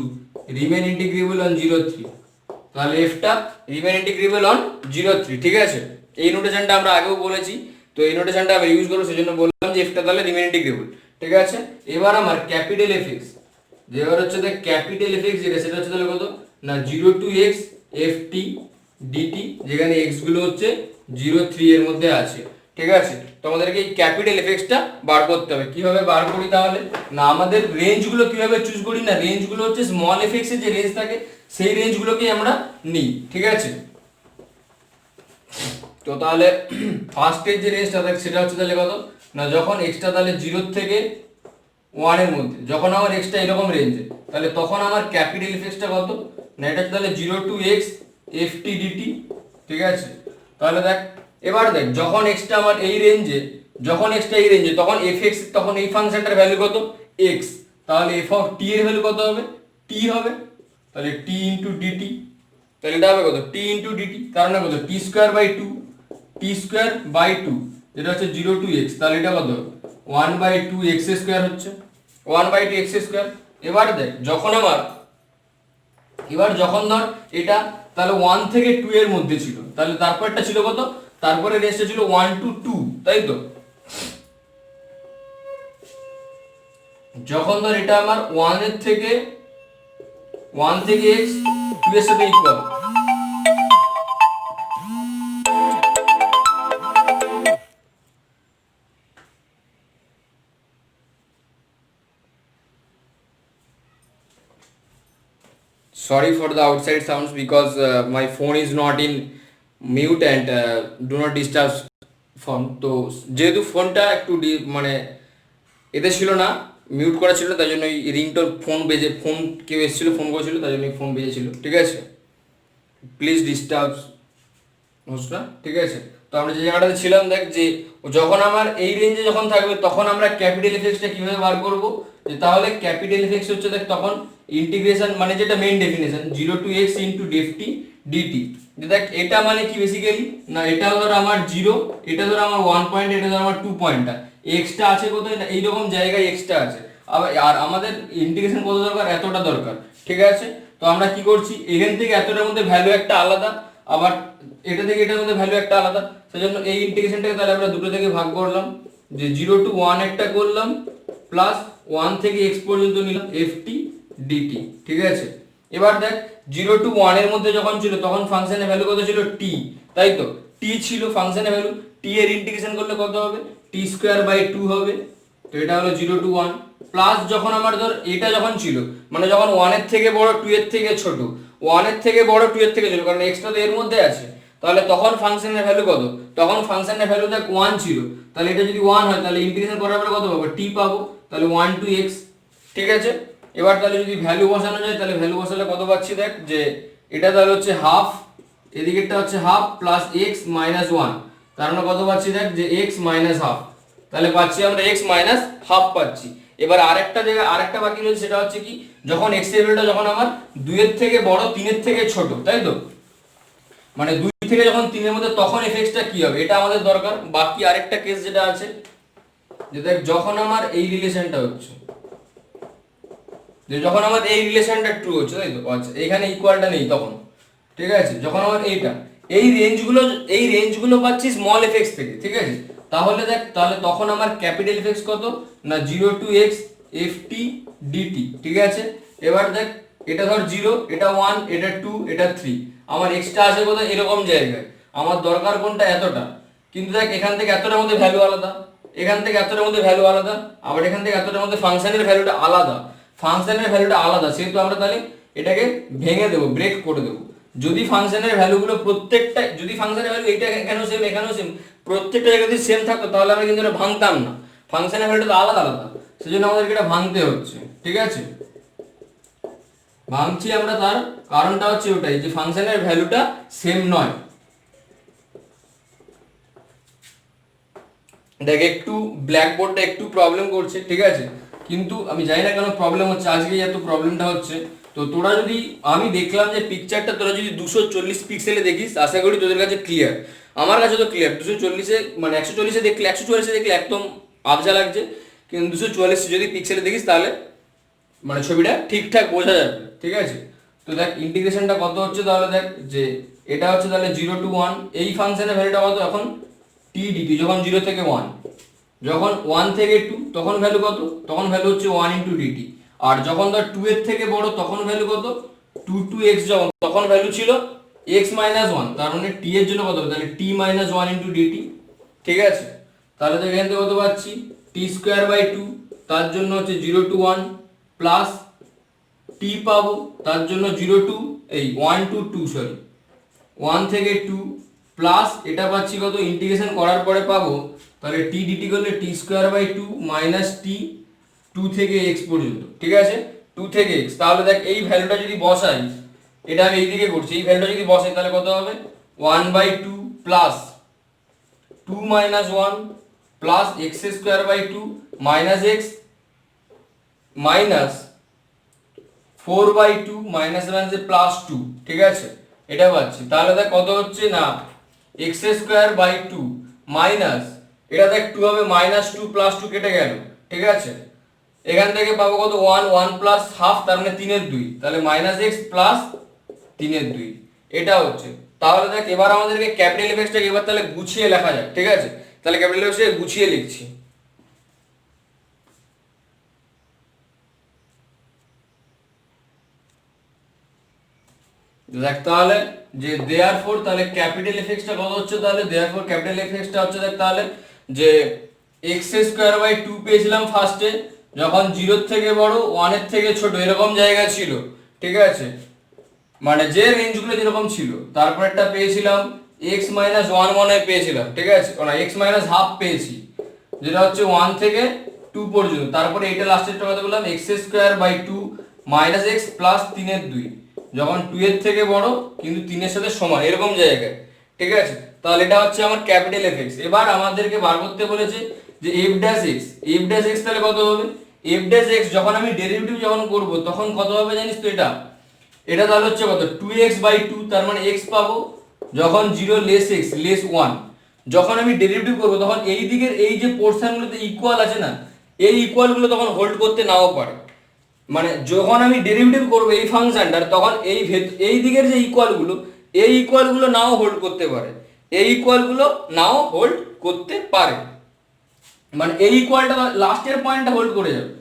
remain integrable on 0, 3, তাহলে fটা রিমেইন ইন্টিগ্রেবল অন 0, 3, ঠিক আছে? এই নোটেশনটা আমরা আগেও বলেছি, তো এই নোটেশনটা আমরা ইউজ করব, সেজন্য বললাম যে fটা তাহলে রিমেইন ইন্টিগ্রেবল, ঠিক আছে? এবার আমার ক্যাপিটাল fx, যেবার হচ্ছে দেখ ক্যাপিটাল fx যেটা সেটা হচ্ছে তাহলে কত না 0 to x ft dt, যেখানে x গুলো হচ্ছে 0, 3 এর মধ্যে আছে, ঠিক আছে? তো আমাদেরকে এই ক্যাপিটাল fx-টা বার করতে হবে। কিভাবে বার করি তাহলে, না আমাদের রেঞ্জগুলো কিভাবে চুজ করি, না রেঞ্জগুলো হচ্ছে স্মল fx এর যে রেঞ্জ থাকে সেই রেঞ্জগুলোকেই আমরা নিই, ঠিক আছে? তো তাহলে ফার্স্টের যে রেঞ্জটা দেখ সেটা হচ্ছে তাহলে কত না, যখন x-টা তাহলে 0 থেকে 1 এর মধ্যে, যখন আমার x-টা এরকম রেঞ্জে, তাহলে তখন আমার ক্যাপিটাল fx-টা কত না, এটা তাহলে 0 to x ft dt, ঠিক আছে? তাহলে দেখ এবার দেখ যখন x-টা আমার এই রেঞ্জে, তখন fx, তখন এই ফাংশনটার ভ্যালু কত x, তাহলে f অফ t এর ভ্যালু কত হবে, t হবে, তাহলে t into dt, তাহলে এটা হবে কত t into dt, তার মানে কত t² by 2, যেটা হচ্ছে 0 to x, তাহলে এটা কত 1/2 x² হচ্ছে 1/2 x²। এবার দেখ যখন ধর এটা তাহলে 1 থেকে 2 এর মধ্যে ছিল, তাহলে তারপরটা ছিল কত, তারপরে রেঞ্জটা ছিল 1 to 2, তাই তো? যখন ধর এটা আমার 1 থেকে x 2 এর সাথে equal, sorry for the outside sounds because my phone is not in mute and do not disturb phone, তো যেহেতু ফোনটা একটু মানে এতে ছিল না, মিউট করা ছিল, তাই জন্য এই রিংটোন ফোন কেউ এসেছিল, ফোন করেছিল, তাই জন্য ফোন বেজেছিল, ঠিক আছে? প্লিজ ডিস্টার্ব হোস না, ঠিক আছে? তো আমরা যে জায়গাটাতে ছিলাম দেখ, যে যখন আমার এই রেঞ্জে যখন থাকবে তখন আমরা ক্যাপিটাল এফএক্সটা কিভাবে বার করব, যে তাহলে ক্যাপিটাল এফএক্স হচ্ছে দেখ তখন ইন্টিগ্রেশন, মানে যেটা main definition 0 to x into ft dt, যে দেখ এটা মানে কি বেসিক্যালি না, এটা ধর আমার 0, এটা ধর আমার 1 পয়েন্ট, এটা ধর আমার 2 পয়েন্টটা, এক্সটা আছে কোথায় না এইরকম জায়গায় এক্সটা আছে, আর আমাদের ইন্টিগ্রেশন কত দরকার, এতটা দরকার, ঠিক আছে? তো আমরা কি করছি, এখান থেকে এতটার মধ্যে ভ্যালু একটা আলাদা, আবার এটা থেকে এটার মধ্যে ভ্যালু একটা আলাদা, সেজন্য এই ইন্টিগ্রেশনটাকে তাহলে আমরা দুটো থেকে ভাগ করলাম, যে 0 to 1 একটা করলাম প্লাস 1 থেকে x পর্যন্ত নিলাম ft dt, ঠিক আছে? এবার দেখ 0 to 1 এর মধ্যে যখন ছিল তখন ফাংশনের ভ্যালু কত ছিল t, তাই তো? টি ছিল ফাংশনের ভ্যালু, টি এর ইন্টিগ্রেশন করলে কত হবে, টি স্কোয়ার বাই 2 হবে। তো এটা হলো 0 to 1 প্লাস যখন আমার ধর এটা যখন ছিল মানে যখন 1 এর থেকে বড় 2 এর থেকে ছোট, 1 এর থেকে বড় 2 এর থেকে ছোট, কারণ এক্সটা তো এর মধ্যে আছে, তাহলে তখন ফাংশনের ভ্যালু কত, তখন ফাংশনের ভ্যালু দেখ 1 ছিল, তাহলে এটা যদি 1 হয় তাহলে ইন্টিগ্রেশন করার পরে কত পাবো, টি পাবো, তাহলে 1 to x। ঠিক আছে, এবার তাহলে যদি ভ্যালু বসানো যায় তাহলে ভ্যালু বসালে কত পাচ্ছি দেখ, যে এটা তাহলে হচ্ছে হাফ, এদিকেরটা হচ্ছে হাফ প্লাস x মাইনাস 1, তার মানে কত পাচ্ছি দেখ, যে x মাইনাস হাফ, তাহলে পাচ্ছি আমরা x মাইনাস হাফ পাচ্ছি। এবার আরেকটা জায়গা আরেকটা বাকি রয়েছে, সেটা হচ্ছে কি, যখন x এর ভ্যালুটা যখন আমার 2 এর থেকে বড় 3 এর থেকে ছোট, তাই তো, মানে 2 থেকে যখন 3 এর মধ্যে, তখন এফএক্সটা কি হবে, এটা আমাদের দরকার। বাকি আরেকটা কেস যেটা আছে, যে দেখ যখন আমার এই রিলেশনটা হচ্ছে, যে যখন আমার এই রিলেশনটা ট্রু হচ্ছে, তাই তো, আচ্ছা এখানে ইকুয়ালটা নেই তখন, ঠিক আছে, যখন আমার এইটা এই রেঞ্জগুলো পাচ্ছি স্মল এফএক্স থেকে, ঠিক আছে, তাহলে দেখ তাহলে তখন আমার ক্যাপিটাল এফএক্স কত না 0 to x ft dt, ঠিক আছে। এবার দেখ এটা ধর 0, এটা 1, এটা 2, এটা 3, আমার এক্সটা আছে কোথায়, এরকম জায়গায়, আমার দরকার কোনটা, এতটা, কিন্তু দেখ এখান থেকে এতটার মধ্যে ভ্যালু আলাদা, এখান থেকে এতটার মধ্যে ভ্যালু আলাদা, আবার এখান থেকে এতটার মধ্যে ফাংশনের ভ্যালুটা আলাদা, সেহেতু আমরা তাহলে এটাকে ভেঙে দেবো, ব্রেক করে দেবো। যদি ফাংশনের ভ্যালুগুলো প্রত্যেকটা, যদি ফাংশনের ভ্যালু এইটা এখানেও সেম এখানেও সেম, প্রত্যেকটা জায়গায় যদি সেম থাকতো তাহলে আমরা কিন্তু এটা ভাঙতাম না, ফাংশনের ভ্যালুটা তো আলাদা আলাদা, সেজন্য আমাদেরকে এটা ভাঙতে হচ্ছে, ঠিক আছে। ভাঙছি আমরা, তার কারণটা হচ্ছে ওটাই, যে ফাংশনের ভ্যালুটা সেম নয়। দেখ একটু ব্ল্যাকবোর্ডটা একটু প্রবলেম করছে, ঠিক আছে, কিন্তু আমি জানি না কেন প্রবলেম হচ্ছে, আজকেই এত প্রবলেমটা হচ্ছে। তো তোরা যদি, আমি দেখলাম যে পিকচারটা তোরা যদি 240 পিক্সেলে দেখিস, আশা করি তোদের কাছে ক্লিয়ার, আমার কাছে তো ক্লিয়ার। 240-এ মানে 144-এ দেখলে, 144-এ দেখলে একদম আবজা লাগছে, কিন্তু 244 যদি পিক্সেলে দেখিস তাহলে মানে ছবিটা ঠিকঠাক বোঝা যাবে, ঠিক আছে। তো দেখ ইন্টিগ্রেশনটা কত হচ্ছে, তাহলে দেখ যে এটা হচ্ছে তাহলে 0 to 1, এই ফাংশনের ভ্যালুটা কত এখন টি ডিটি, যখন 0 থেকে 1, যখন 1 থেকে 2 তখন ভ্যালু কত, তখন ভ্যালু হচ্ছে 1 ইন্টু ডিটি, আর যখন ধর 2 এর থেকে বড় তখন ভ্যালু কত, 2 to x, যখন তখন ভ্যালু ছিল x মাইনাস 1, তার মানে টি এর জন্য কত হবে, তাহলে টি মাইনাস 1 ইন্টু ডিটি, ঠিক আছে। তাহলে তো এখান থেকে কত পাচ্ছি, টি স্কোয়ার বাই 2, তার জন্য হচ্ছে 0 to 1 প্লাস টি পাবো, তার জন্য 0 to 1 to 2, সরি 1 থেকে 2 প্লাস এটা পাচ্ছি কত, ইন্টিগ্রেশন করার পরে পাবো, তাহলে টি ডিটি করলে টি স্কোয়ার বাই 2 মাইনাস টি 2 থেকে x পর্যন্ত, ঠিক আছে, 2 থেকে x। তাহলে দেখ এই ভ্যালুটা যদি বসাই, এটা আমি এইদিকে করছি, এই ভ্যালুটা যদি বসাই তাহলে কত হবে, 1 by 2 plus 2 minus 1 plus x square by 2 minus x minus 4 by 2 minus minus plus 2, ঠিক আছে, এটা পাচ্ছি। তাহলে দেখ কত হচ্ছে না, এক্স স্কোয়ার বাই 2 মাইনাস, এটা দেখ 2 হবে, মাইনাস 2 প্লাস 2 কেটে গেল, ঠিক আছে, এখান থেকে পাবো কত 1, 1 প্লাস হাফ, তার মানে 3 এর 2, তাহলে মাইনাস এক্স প্লাস 3 এর 2, এটা হচ্ছে। তাহলে দেখ এবার আমাদেরকে ক্যাপিটাল এফএক্সটাকে এবার তাহলে গুছিয়ে লেখা যাক, ঠিক আছে, তাহলে ক্যাপিটাল এফএক্সটাকে গুছিয়ে লিখছি। দেখ তাহলে যে দেয়ারফর, তাহলে ক্যাপিটাল এফএক্সটা কত হচ্ছে, তাহলে দেয়ারফর ক্যাপিটাল এফএক্সটা হচ্ছে দেখ তাহলে যে এক্স স্কোয়ার বাই 2 পেয়েছিলাম ফার্স্টে, যখন 0 থেকে বড় 1 এর থেকে ছোট এরকম জায়গা ছিল, ঠিক আছে, মানে যে রেঞ্জগুলো যেরকম ছিল, তারপর একটা পেয়েছিলাম x মাইনাস 1 মনে পেয়েছিলাম, ঠিক আছে, না x মাইনাস হাফ পেয়েছি, যেটা হচ্ছে 1 থেকে 2 পর্যন্ত, তারপরে এইটা লাস্টেরটা কথা বললাম x square by 2 minus x plus 3 এর 2, যখন 2 এর থেকে বড় কিন্তু 3 এর সাথে সমান এরকম জায়গায়, ঠিক আছে। তাহলে এটা হচ্ছে আমার ক্যাপিটাল এফএক্স। এবার আমাদেরকে বার করতে বলেছে যে এফ ড্যাশ এক্স তাহলে কত হবে, এফ ড্যাশ এক্স যখন আমি ডেরিভেটিভ যখন করব তখন কত হবে জানিস তো, এটা তাহলে হচ্ছে কত 2x বাই 2, তার মানে x পাবো, যখন 0 লেস x লেস 1, যখন আমি ডেরিভেটিভ করব তখন এই দিকের এই যে পোর্শনগুলোতে ইকুয়াল আছে না, এই ইকুয়ালগুলো তখন হোল্ড করতে নাও পারে, মানে যখন আমি ডেরিভেটিভ করব এই ফাংশনটার তখন এই দিকের যে ইকুয়ালগুলো, এই ইকুয়ালগুলো নাও হোল্ড করতে পারে, এই ইকুয়ালগুলো নাও হোল্ড করতে পারে, মানে এই ইকুয়ালটা লাস্টের পয়েন্টটা হোল্ড করে যাবে,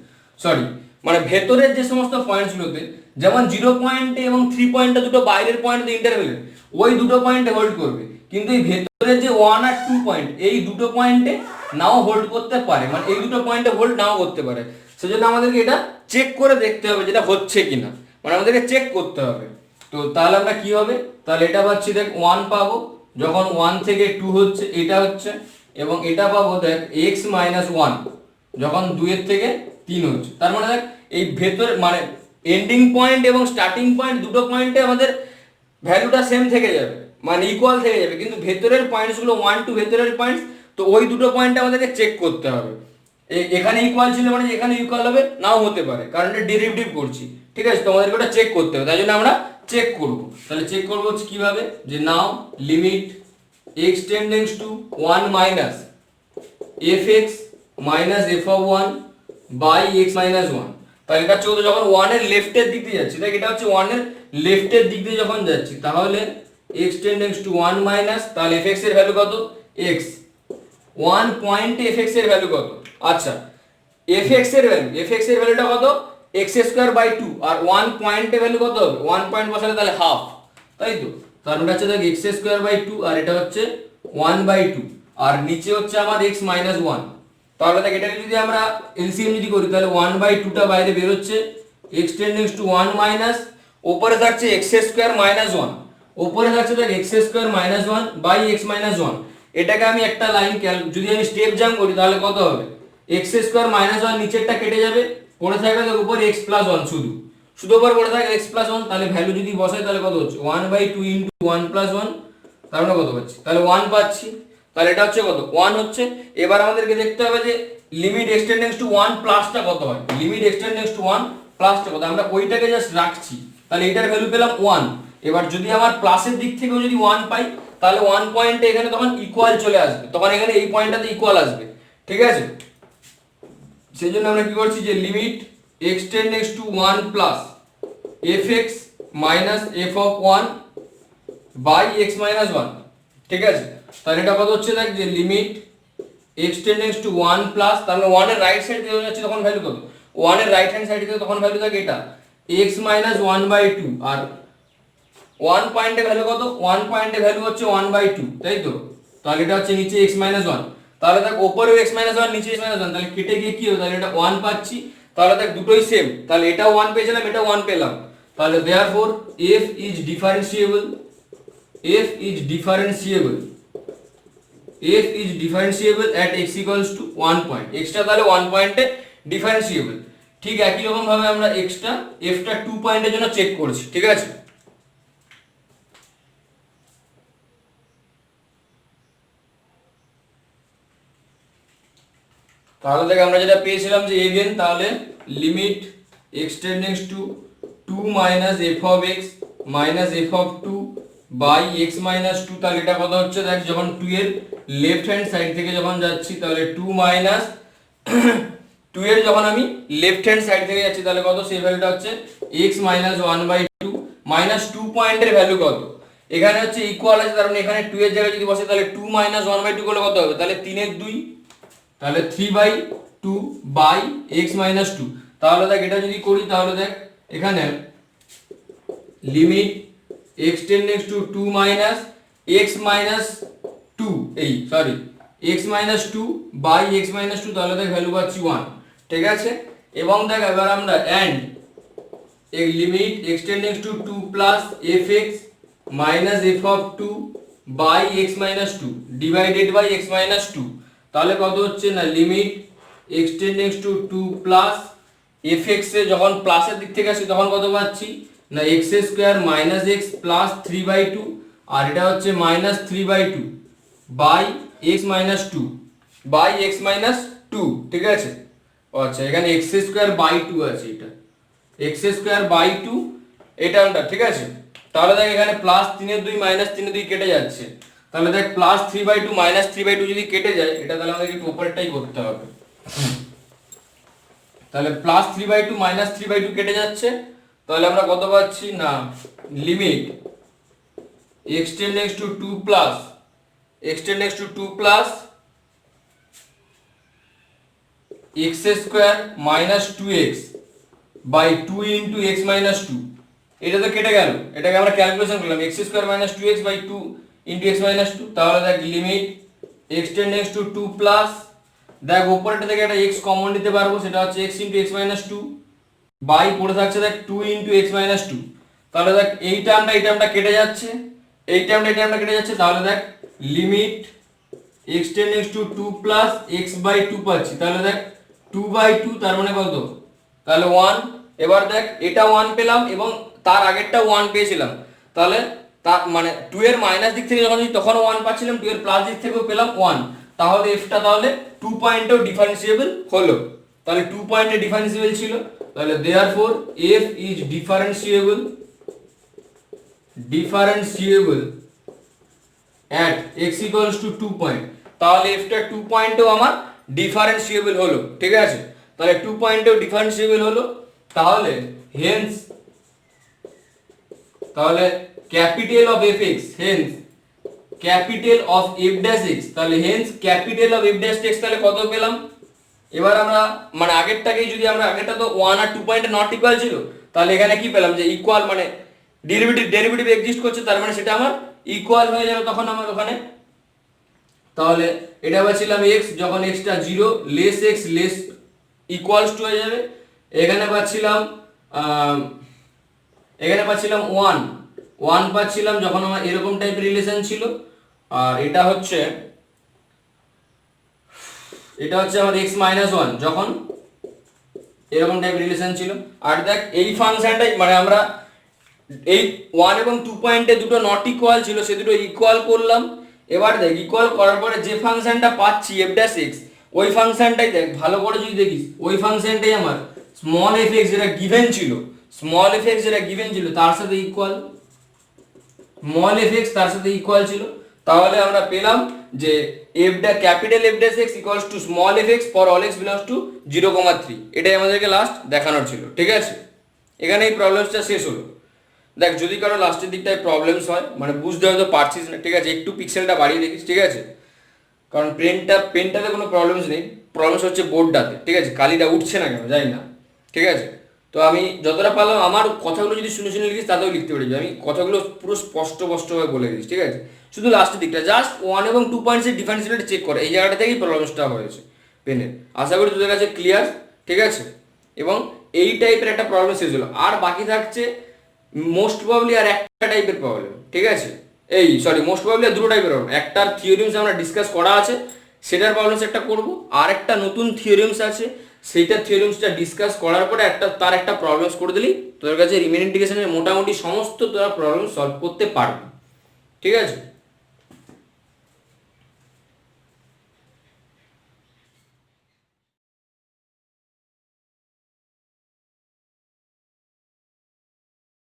সরি মানে ভেতরের যে সমস্ত পয়েন্টসগুলোতে, যেমন 0 পয়েন্টে এবং 3 পয়েন্টে দুটো বাইরের পয়েন্টে ইন্টারভেলের, ওই দুটো পয়েন্টে হোল্ড করবে, কিন্তু এই ভেতরে যে 1 আর 2 পয়েন্ট, এই দুটো পয়েন্টে নাও হোল্ড করতে পারে, মানে এই দুটো পয়েন্টে হোল্ড নাও করতে পারে। সেজন্য আমাদেরকে এটা চেক করে দেখতে হবে যেটা হচ্ছে কিনা, মানে আমাদেরকে চেক করতে হবে। তো তাহলে আমরা কি হবে, তাহলে এটা পাচ্ছি দেখ 1 পাবো যখন 1 থেকে 2 হচ্ছে, এটা হচ্ছে, এবং এটা পাবো দেখ x মাইনাস 1 যখন 2 এর থেকে 3 হচ্ছে। তার মানে দেখ এই ভেতরে মানে এন্ডিং পয়েন্ট এবং স্টার্টিং পয়েন্ট দুটো পয়েন্টে আমাদের ভ্যালুটা সেম থেকে যাবে, মানে ইকুয়াল থেকে যাবে, কিন্তু ভেতরের পয়েন্টসগুলো 1 2 ভেতরের পয়েন্টস, তো ওই দুটো পয়েন্ট আমাদেরকে চেক করতে হবে। এখানে ইকুয়াল ছিল মানে এখানে ইকুয়াল হবে, নাও হতে পারে, কারণ এটা ডেরিভেটিভ করছি, ঠিক আছে? তো আমাদেরকে ওটা চেক করতে হবে, তাই জন্য আমরা চেক করব। তাহলে চেক করব হচ্ছে কিভাবে, যে now limit x টেন্ডিংস to 1 minus fx minus f of 1 by x minus 1। তাহলে এটা হচ্ছে যখন 1 এর লেফটের দিক দিয়ে যাচ্ছি, দেখ এটা হচ্ছে 1 এর লেফটের দিক দিয়ে যখন যাচ্ছি, তাহলে x টেন্ডিংস টু 1 মাইনাস, তাহলে fx এর ভ্যালু কত, x 1 পয়েন্টে fx এর ভ্যালু কত, আচ্ছা fx এর ভ্যালুটা কত, x স্কয়ার বাই 2, আর 1 পয়েন্টে ভ্যালু কত হবে, 1 পয়েন্ট বসালে তাহলে হাফ, তাই তো? তার মানে হচ্ছে দেখ x স্কয়ার বাই 2 আর এটা হচ্ছে 1 বাই 2, আর নিচে হচ্ছে আমার x মাইনাস 1। তাহলে দেখ এটাকে যদি আমরা এলসিএম যদি করি, তাহলে 1 বাই 2টা বাইরে বের হচ্ছে, x টেন্ডিংস টু 1 মাইনাস, উপরে থাকছে x স্কয়ার মাইনাস 1, উপরে থাকছে দেখ x square minus 1 by x minus 1। এটাকে আমি একটা লাইন যদি আমি স্টেপ জাম্প করি তাহলে কত হবে, x স্কয়ার মাইনাস 1 নিচেরটা কেটে যাবে, পড়ে থাকবে দেখ উপর x প্লাস 1, শুধু উপর পড়ে থাকে x প্লাস 1, তাহলে ভ্যালু যদি বসাই তাহলে কত হচ্ছে 1 বাই 2 ইনটু 1 প্লাস 1, তার মানে কত পাচ্ছি, তাহলে 1 পাচ্ছি। তাহলে এটা হচ্ছে কত, 1 হচ্ছে। এবার আমাদেরকে দেখতে হবে যে লিমিট x টেন্ডিংস টু 1 প্লাসটা কত হয়, লিমিট x টেন্ডিংস টু 1 প্লাসটা কত, আমরা ওইটাকে জাস্ট রাখছি, তাহলে এটার ভ্যালু পেলাম 1। এবার যদি আমার প্লাসের দিক থেকেও যদি 1 পাই, তাহলে 1 পয়েন্টে এখানে তখন ইকুয়াল চলে আসবে, তখন এখানে এই পয়েন্টটাতে ইকুয়াল আসবে, ঠিক আছে? সেই জন্য আমরা কি করছি, যে limit x টেন্ডিংস to 1 plus fx minus f of 1 by x minus 1, ঠিক আছে? তাহলে এটা কত হচ্ছে দেখ, যে লিমিট x টেন্ডিংস টু 1 প্লাস, তার মানে 1 এর রাইট সাইড দিয়ে যাচ্ছে তখন ভ্যালু কত, 1 এর রাইট হ্যান্ড সাইডে তখন ভ্যালু থাকে এটা x মাইনাস 1 বাই 2, আর 1 পয়েন্টে ভ্যালু কত, 1 পয়েন্টে ভ্যালু হচ্ছে 1 বাই 2, তাই তো? তাহলে এটা হচ্ছে নিচে x মাইনাস 1, তাহলে দেখ উপরেও x মাইনাস 1 নিচে x মাইনাস 1, তাহলে কেটে গিয়ে কি হবে, তাহলে এটা 1 পাচ্ছি, তাহলে দেখ দুটোই সেম, তাহলে এটাও 1 পেয়েছিলাম, এটা 1 পেলাম, তাহলে therefore f is differentiable, f is differentiable, f is differentiable at x equals to 1 point, x টা তাহলে 1 পয়েন্টে ডিফারেন্সিয়েবল। ঠিক একই রকম ভাবে আমরা x টা f টা 2 পয়েন্টের জন্য চেক করছি, ঠিক আছে? তাহলে দেখ আমরা যেটা পেয়েছিলাম যে এগেন, তাহলে limit x টেন্ডিংস to 2 minus f of x minus f of 2 by x minus 2, তাহলে এটা কত হচ্ছে দেখ, যখন 2 এর লেফট হ্যান্ড সাইড থেকে যখন যাচ্ছি, তাহলে 2 মাইনাস 2 এর যখন আমি লেফট হ্যান্ড সাইড থেকে যাচ্ছি, তাহলে কত, সেই ভ্যালুটা হচ্ছে x মাইনাস 1 বাই 2 মাইনাস 2 পয়েন্টের ভ্যালু কত, এখানে হচ্ছে ইকুয়াল আছে, তার মানে এখানে 2 এর জায়গায় যদি বসে তাহলে 2 মাইনাস 1 বাই 2 করলে কত হবে, তাহলে 3 এর 2, তাহলে 3 বাই 2 বাই x মাইনাস 2। তাহলে দেখ এটা যদি করি, তাহলে দেখ এখানে limit x টেন্ডিংস to 2 minus x minus 2, এই sorry x minus 2 by x minus 2, তাহলে দেখ ভ্যালু পাচ্ছি 1, ঠিক আছে? এবং দেখ এবার আমরা এন্ড এই limit x টেন্ডিংস to 2 plus fx minus f of 2 by x minus 2 divided by x minus 2, তাহলে কত হচ্ছে না, limit x টেন্ডিংস to 2 plus fx এ যখন প্লাসের দিক থেকে আসি তখন কত পাচ্ছি না, x square minus x plus 3 by 2, আর এটা হচ্ছে minus 3 by 2 by x minus 2 by x minus 2, ঠিক আছে? আচ্ছা এখানে x স্কয়ার বাই 2 আছে, এটা x স্কয়ার বাই 2 এটা ওটা, ঠিক আছে? তাহলে দেখ এখানে প্লাস 3 এর 2 মাইনাস 3 এর 2 কেটে যাচ্ছে, তাহলে দেখ প্লাস 3 বাই 2 মাইনাস 3 বাই 2 যদি কেটে যায়, এটা তাহলে আমাদেরকে উপরেরটাই করতে হবে, তাহলে প্লাস 3 বাই 2 মাইনাস 3 বাই 2 কেটে যাচ্ছে, তাহলে আমরা কত পাচ্ছি না, limit x টেন্ডিংস to 2 plus x টেন্ডিংস to 2 plus x square minus 2x by 2 into x minus 2, এটা তো কেটে গেল, এটাকে আমরা ক্যালকুলেশন করলাম, x square minus 2x by 2 into x minus two, তাহলে দেখ limit x tends to two plus, দেখ ওপরটা থেকে একটা এক্স কমন নিতে পারবো, সেটা হচ্ছে x into x minus two by পড়ে থাকছে দেখ two into x minus two, তাহলে দেখ এই টার্মটা কেটে যাচ্ছে, এই টার্মটা কেটে যাচ্ছে, তাহলে দেখ limit x tends to two plus x by two পাচ্ছি, তাহলে দেখ টু বাই টু তার মানে কত, তাহলে ওয়ান। এবার দেখ এটা ওয়ান পেলাম এবং তার আগেরটা ওয়ান পেয়েছিলাম, তাহলে তার মানে টু এর মাইনাস দিক থেকে যখন তখন ওয়ান পাচ্ছিলাম, টু এর প্লাস দিক থেকেও পেলাম ওয়ান, তাহলে এফটা তাহলে 2 পয়েন্টেও ডিফারেন্সিয়েবল হলো, তাহলে 2 পয়েন্টে ডিফারেন্সিয়েবল ছিল, তাহলে therefore F is differentiable at x equals to 2 point, তাহলে এফটা 2 পয়েন্টেও আমার ডিফারেন্সিয়েবল হলো, ঠিক আছে, তাহলে 2 পয়েন্টেও ডিফারেন্সিয়েবল হলো, তাহলে হেন্স তাহলে capital of F x hence capital of F dash x, তাহলে hence capital of F dash x তাহলে কত পেলাম, এবার আমরা মানে আগেরটাকেই যদি আমরা আগেরটা তো 1 আর 2 পয়েন্টে নট ইকুয়াল ছিল, তাহলে এখানে কি পেলাম যে ইকুয়াল মানে ডেরিভেটিভ এক্সিস্ট করছে, তার মানে সেটা আমার ইকুয়াল হয়ে যাবে তখন আমার ওখানে, তাহলে এটা পাচ্ছিলাম x যখন xটা 0 less x less equals to হয়ে যাবে, এখানে পাচ্ছিলাম 1 পাচ্ছিলাম যখন আমার এরকম টাইপের রিলেশন ছিল, আর এটা হচ্ছে আমার x মাইনাস 1 যখন এরকম টাইপের রিলেশন ছিল, আর দেখ এই ফাংশনটাই মানে আমরা এই 1 এবং 2 পয়েন্টে দুটো নট ইকুয়াল ছিল, সে দুটো ইকুয়াল করলাম, এবার দেখ ইকুয়াল করার পরে যে ফাংশনটা পাচ্ছি f ড্যাশ x, ওই ফাংশনটাই দেখ ভালো করে যদি দেখিস, ওই ফাংশনটাই আমার স্মল এফ এক্স যেটা গিভেন ছিল তার সাথে ইকুয়াল, স্মল এফ এক্স তার সাথে ইকুয়াল ছিল, তাহলে আমরা পেলাম যে capital F dash x equals two small F x for all x belongs to 0,3, এটাই আমাদেরকে লাস্ট দেখানোর ছিল, ঠিক আছে, এখানে এই প্রবলেমসটা শেষ হলো। দেখ যদি কারো লাস্টের দিকটায় প্রবলেমস হয় মানে বুঝতে হয়তো পারছিস না, ঠিক আছে, একটু পিক্সেলটা বাড়িয়ে দেখিস, ঠিক আছে, কারণ পেনটাতে কোনো প্রবলেমস নেই, প্রবলেমস হচ্ছে বোর্ডটাতে, ঠিক আছে, কালিটা উঠছে না কেন জানি না, ঠিক আছে, তো আমি যতটা পারলাম আমার কথাগুলো যদি শুনে লিখিস তাতেও লিখতে পারি, আমি কথাগুলো পুরো স্পষ্টভাবে বলে দিস, ঠিক আছে, শুধু লাস্টের দিকটা জাস্ট 1 এবং 2 পয়েন্টসের ডিফারেন্সিয়েশনটা চেক করে, এই জায়গাটা থেকেই প্রবলেমসটা হয়েছে পেনের, আশা করি তোদের কাছে ক্লিয়ার, ঠিক আছে, এবং এই টাইপের একটা প্রবলেম শেষ হলো, আর বাকি থাকছে মোস্ট প্রবাবলি আর একটা টাইপের প্রবলেম, ঠিক আছে, মোস্ট প্রবাবলি আর দুটো টাইপের প্রবলেম, একটার থিওরিমস আমরা ডিসকাস করা আছে সেটার প্রবলেমস একটা করব, আর একটা নতুন থিওরিমস আছে সেইটার থিওরিমসটা ডিসকাস করার পরে তার একটা প্রবলেমস করে দিলেই তোদের কাছে রিমেন ইন্টিগ্রেশনের মোটামুটি সমস্ত তোরা প্রবলেম সলভ করতে পারবি, ঠিক আছে।